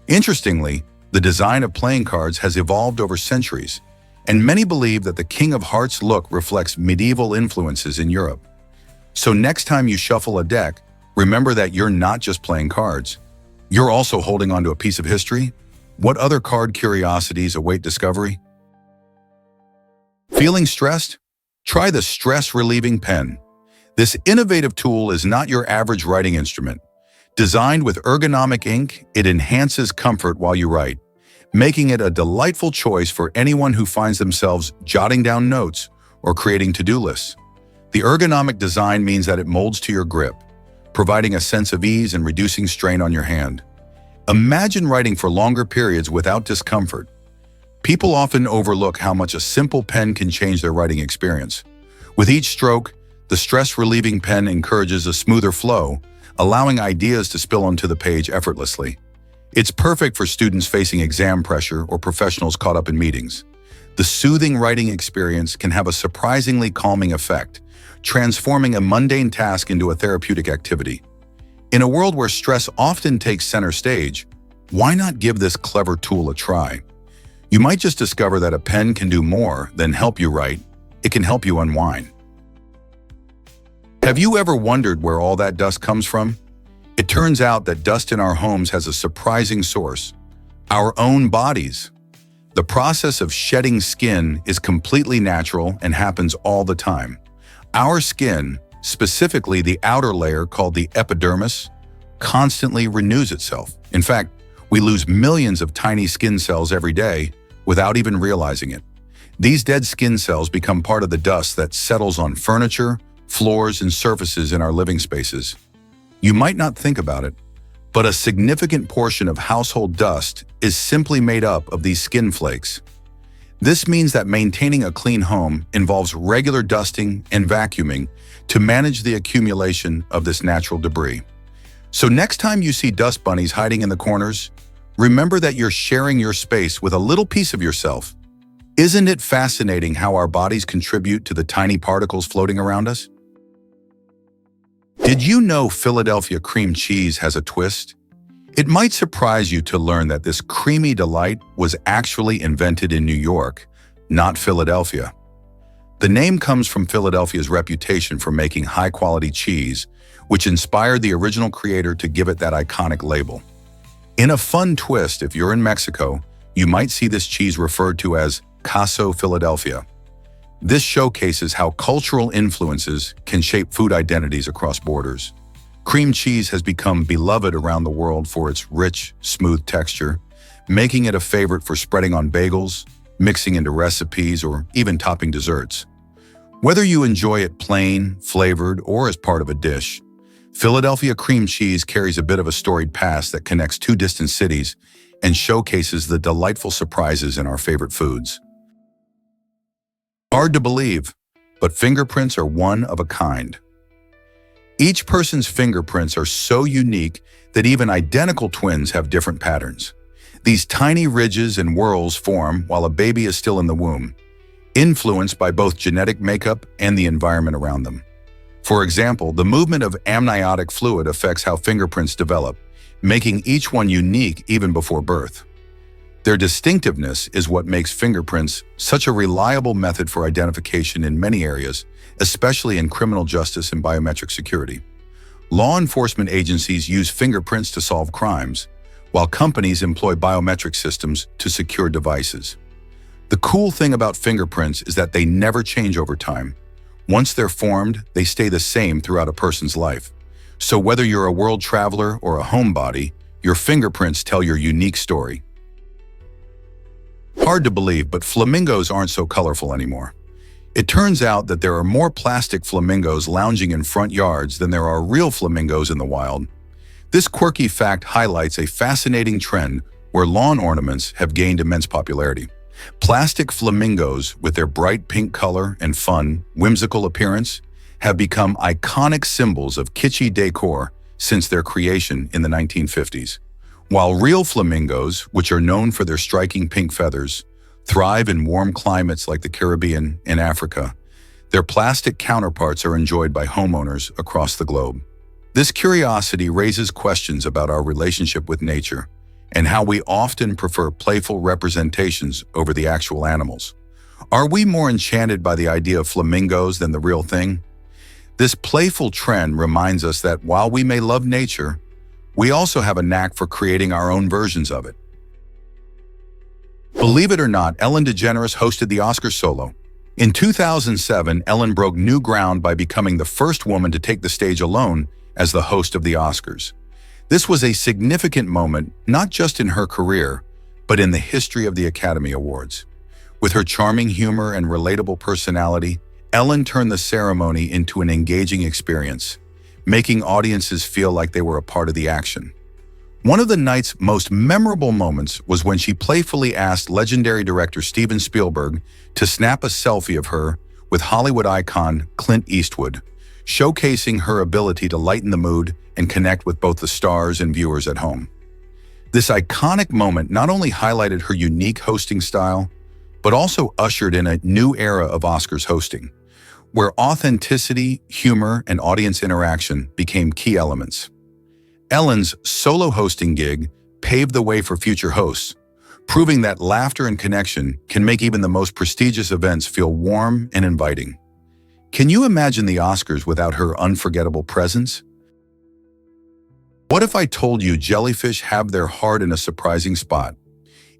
Interestingly, the design of playing cards has evolved over centuries, and many believe that the King of Hearts look reflects medieval influences in Europe. So next time you shuffle a deck, remember that you're not just playing cards. You're also holding onto a piece of history. What other card curiosities await discovery? Feeling stressed? Try the stress-relieving pen. This innovative tool is not your average writing instrument. Designed with ergonomic ink, it enhances comfort while you write, making it a delightful choice for anyone who finds themselves jotting down notes or creating to-do lists. The ergonomic design means that it molds to your grip, providing a sense of ease and reducing strain on your hand. Imagine writing for longer periods without discomfort. People often overlook how much a simple pen can change their writing experience. With each stroke, the stress-relieving pen encourages a smoother flow, allowing ideas to spill onto the page effortlessly. It's perfect for students facing exam pressure or professionals caught up in meetings. The soothing writing experience can have a surprisingly calming effect, transforming a mundane task into a therapeutic activity. In a world where stress often takes center stage, why not give this clever tool a try? You might just discover that a pen can do more than help you write. It can help you unwind. Have you ever wondered where all that dust comes from? It turns out that dust in our homes has a surprising source: our own bodies. The process of shedding skin is completely natural and happens all the time. Our skin, specifically the outer layer called the epidermis, constantly renews itself. In fact, We lose millions of tiny skin cells every day without even realizing it. These dead skin cells become part of the dust that settles on furniture, floors, and surfaces in our living spaces. You might not think about it, but a significant portion of household dust is simply made up of these skin flakes. This means that maintaining a clean home involves regular dusting and vacuuming to manage the accumulation of this natural debris. So next time you see dust bunnies hiding in the corners, remember that you're sharing your space with a little piece of yourself. Isn't it fascinating how our bodies contribute to the tiny particles floating around us? Did you know Philadelphia cream cheese has a twist? It might surprise you to learn that this creamy delight was actually invented in New York, not Philadelphia. The name comes from Philadelphia's reputation for making high-quality cheese, which inspired the original creator to give it that iconic label. In a fun twist, if you're in Mexico, you might see this cheese referred to as Queso Philadelphia. This showcases how cultural influences can shape food identities across borders. Cream cheese has become beloved around the world for its rich, smooth texture, making it a favorite for spreading on bagels, mixing into recipes, or even topping desserts. Whether you enjoy it plain, flavored, or as part of a dish, Philadelphia cream cheese carries a bit of a storied past that connects two distant cities and showcases the delightful surprises in our favorite foods. Hard to believe, but fingerprints are one of a kind. Each person's fingerprints are so unique that even identical twins have different patterns. These tiny ridges and whorls form while a baby is still in the womb, influenced by both genetic makeup and the environment around them. For example, the movement of amniotic fluid affects how fingerprints develop, making each one unique even before birth. Their distinctiveness is what makes fingerprints such a reliable method for identification in many areas, especially in criminal justice and biometric security. Law enforcement agencies use fingerprints to solve crimes, while companies employ biometric systems to secure devices. The cool thing about fingerprints is that they never change over time. Once they're formed, they stay the same throughout a person's life. So whether you're a world traveler or a homebody, your fingerprints tell your unique story. Hard to believe, but flamingos aren't so colorful anymore. It turns out that there are more plastic flamingos lounging in front yards than there are real flamingos in the wild. This quirky fact highlights a fascinating trend where lawn ornaments have gained immense popularity. Plastic flamingos, with their bright pink color and fun, whimsical appearance, have become iconic symbols of kitschy decor since their creation in the 1950s. While real flamingos, which are known for their striking pink feathers, thrive in warm climates like the Caribbean and Africa, their plastic counterparts are enjoyed by homeowners across the globe. This curiosity raises questions about our relationship with nature and how we often prefer playful representations over the actual animals. Are we more enchanted by the idea of flamingos than the real thing? This playful trend reminds us that while we may love nature, we also have a knack for creating our own versions of it. Believe it or not, Ellen DeGeneres hosted the Oscars solo. In 2007, Ellen broke new ground by becoming the first woman to take the stage alone as the host of the Oscars. This was a significant moment, not just in her career, but in the history of the Academy Awards. With her charming humor and relatable personality, Ellen turned the ceremony into an engaging experience, making audiences feel like they were a part of the action. One of the night's most memorable moments was when she playfully asked legendary director Steven Spielberg to snap a selfie of her with Hollywood icon Clint Eastwood, showcasing her ability to lighten the mood and connect with both the stars and viewers at home. This iconic moment not only highlighted her unique hosting style, but also ushered in a new era of Oscars hosting, where authenticity, humor, and audience interaction became key elements. Ellen's solo hosting gig paved the way for future hosts, proving that laughter and connection can make even the most prestigious events feel warm and inviting. Can you imagine the Oscars without her unforgettable presence? What if I told you jellyfish have their heart in a surprising spot?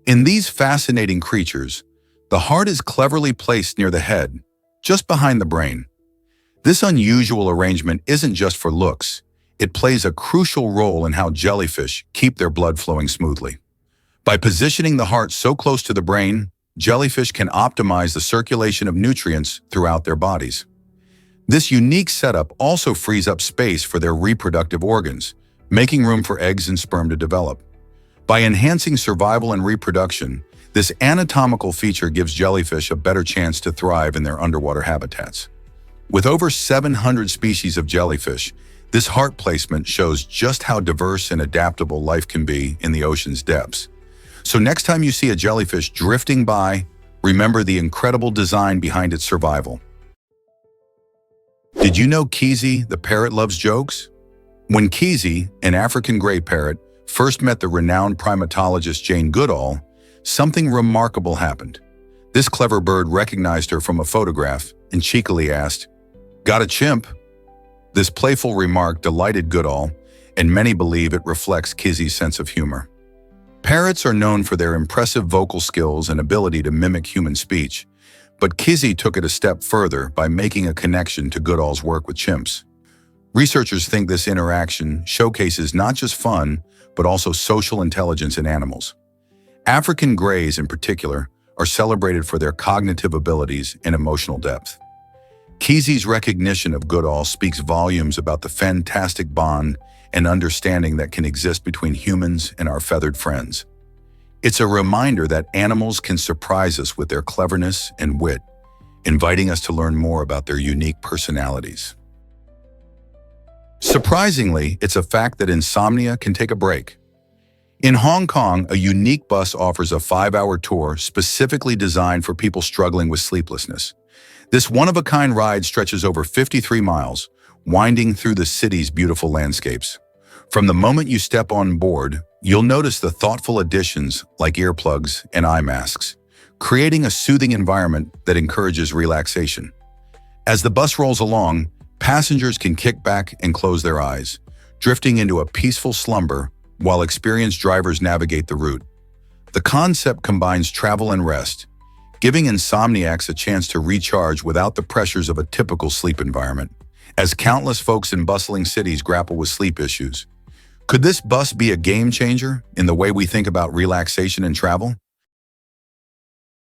In these fascinating creatures, the heart is cleverly placed near the head, just behind the brain. This unusual arrangement isn't just for looks, it plays a crucial role in how jellyfish keep their blood flowing smoothly. By positioning the heart so close to the brain, jellyfish can optimize the circulation of nutrients throughout their bodies. This unique setup also frees up space for their reproductive organs, making room for eggs and sperm to develop. By enhancing survival and reproduction, this anatomical feature gives jellyfish a better chance to thrive in their underwater habitats. With over 700 species of jellyfish, this heart placement shows just how diverse and adaptable life can be in the ocean's depths. So next time you see a jellyfish drifting by, remember the incredible design behind its survival. Did you know Kizzy, the parrot, loves jokes? When Kizzy, an African gray parrot, first met the renowned primatologist Jane Goodall, something remarkable happened. This clever bird recognized her from a photograph and cheekily asked, "Got a chimp?" This playful remark delighted Goodall, and many believe it reflects Kizzy's sense of humor. Parrots are known for their impressive vocal skills and ability to mimic human speech, but Kizzy took it a step further by making a connection to Goodall's work with chimps. Researchers think this interaction showcases not just fun, but also social intelligence in animals. African greys, in particular, are celebrated for their cognitive abilities and emotional depth. Kizzy's recognition of Goodall speaks volumes about the fantastic bond and understanding that can exist between humans and our feathered friends. It's a reminder that animals can surprise us with their cleverness and wit, inviting us to learn more about their unique personalities. Surprisingly, it's a fact that insomnia can take a break. In Hong Kong, a unique bus offers a 5-hour tour specifically designed for people struggling with sleeplessness. This one-of-a-kind ride stretches over 53 miles, winding through the city's beautiful landscapes. From the moment you step on board, you'll notice the thoughtful additions like earplugs and eye masks, creating a soothing environment that encourages relaxation. As the bus rolls along, passengers can kick back and close their eyes, drifting into a peaceful slumber while experienced drivers navigate the route. The concept combines travel and rest, giving insomniacs a chance to recharge without the pressures of a typical sleep environment. As countless folks in bustling cities grapple with sleep issues, could this bus be a game changer in the way we think about relaxation and travel?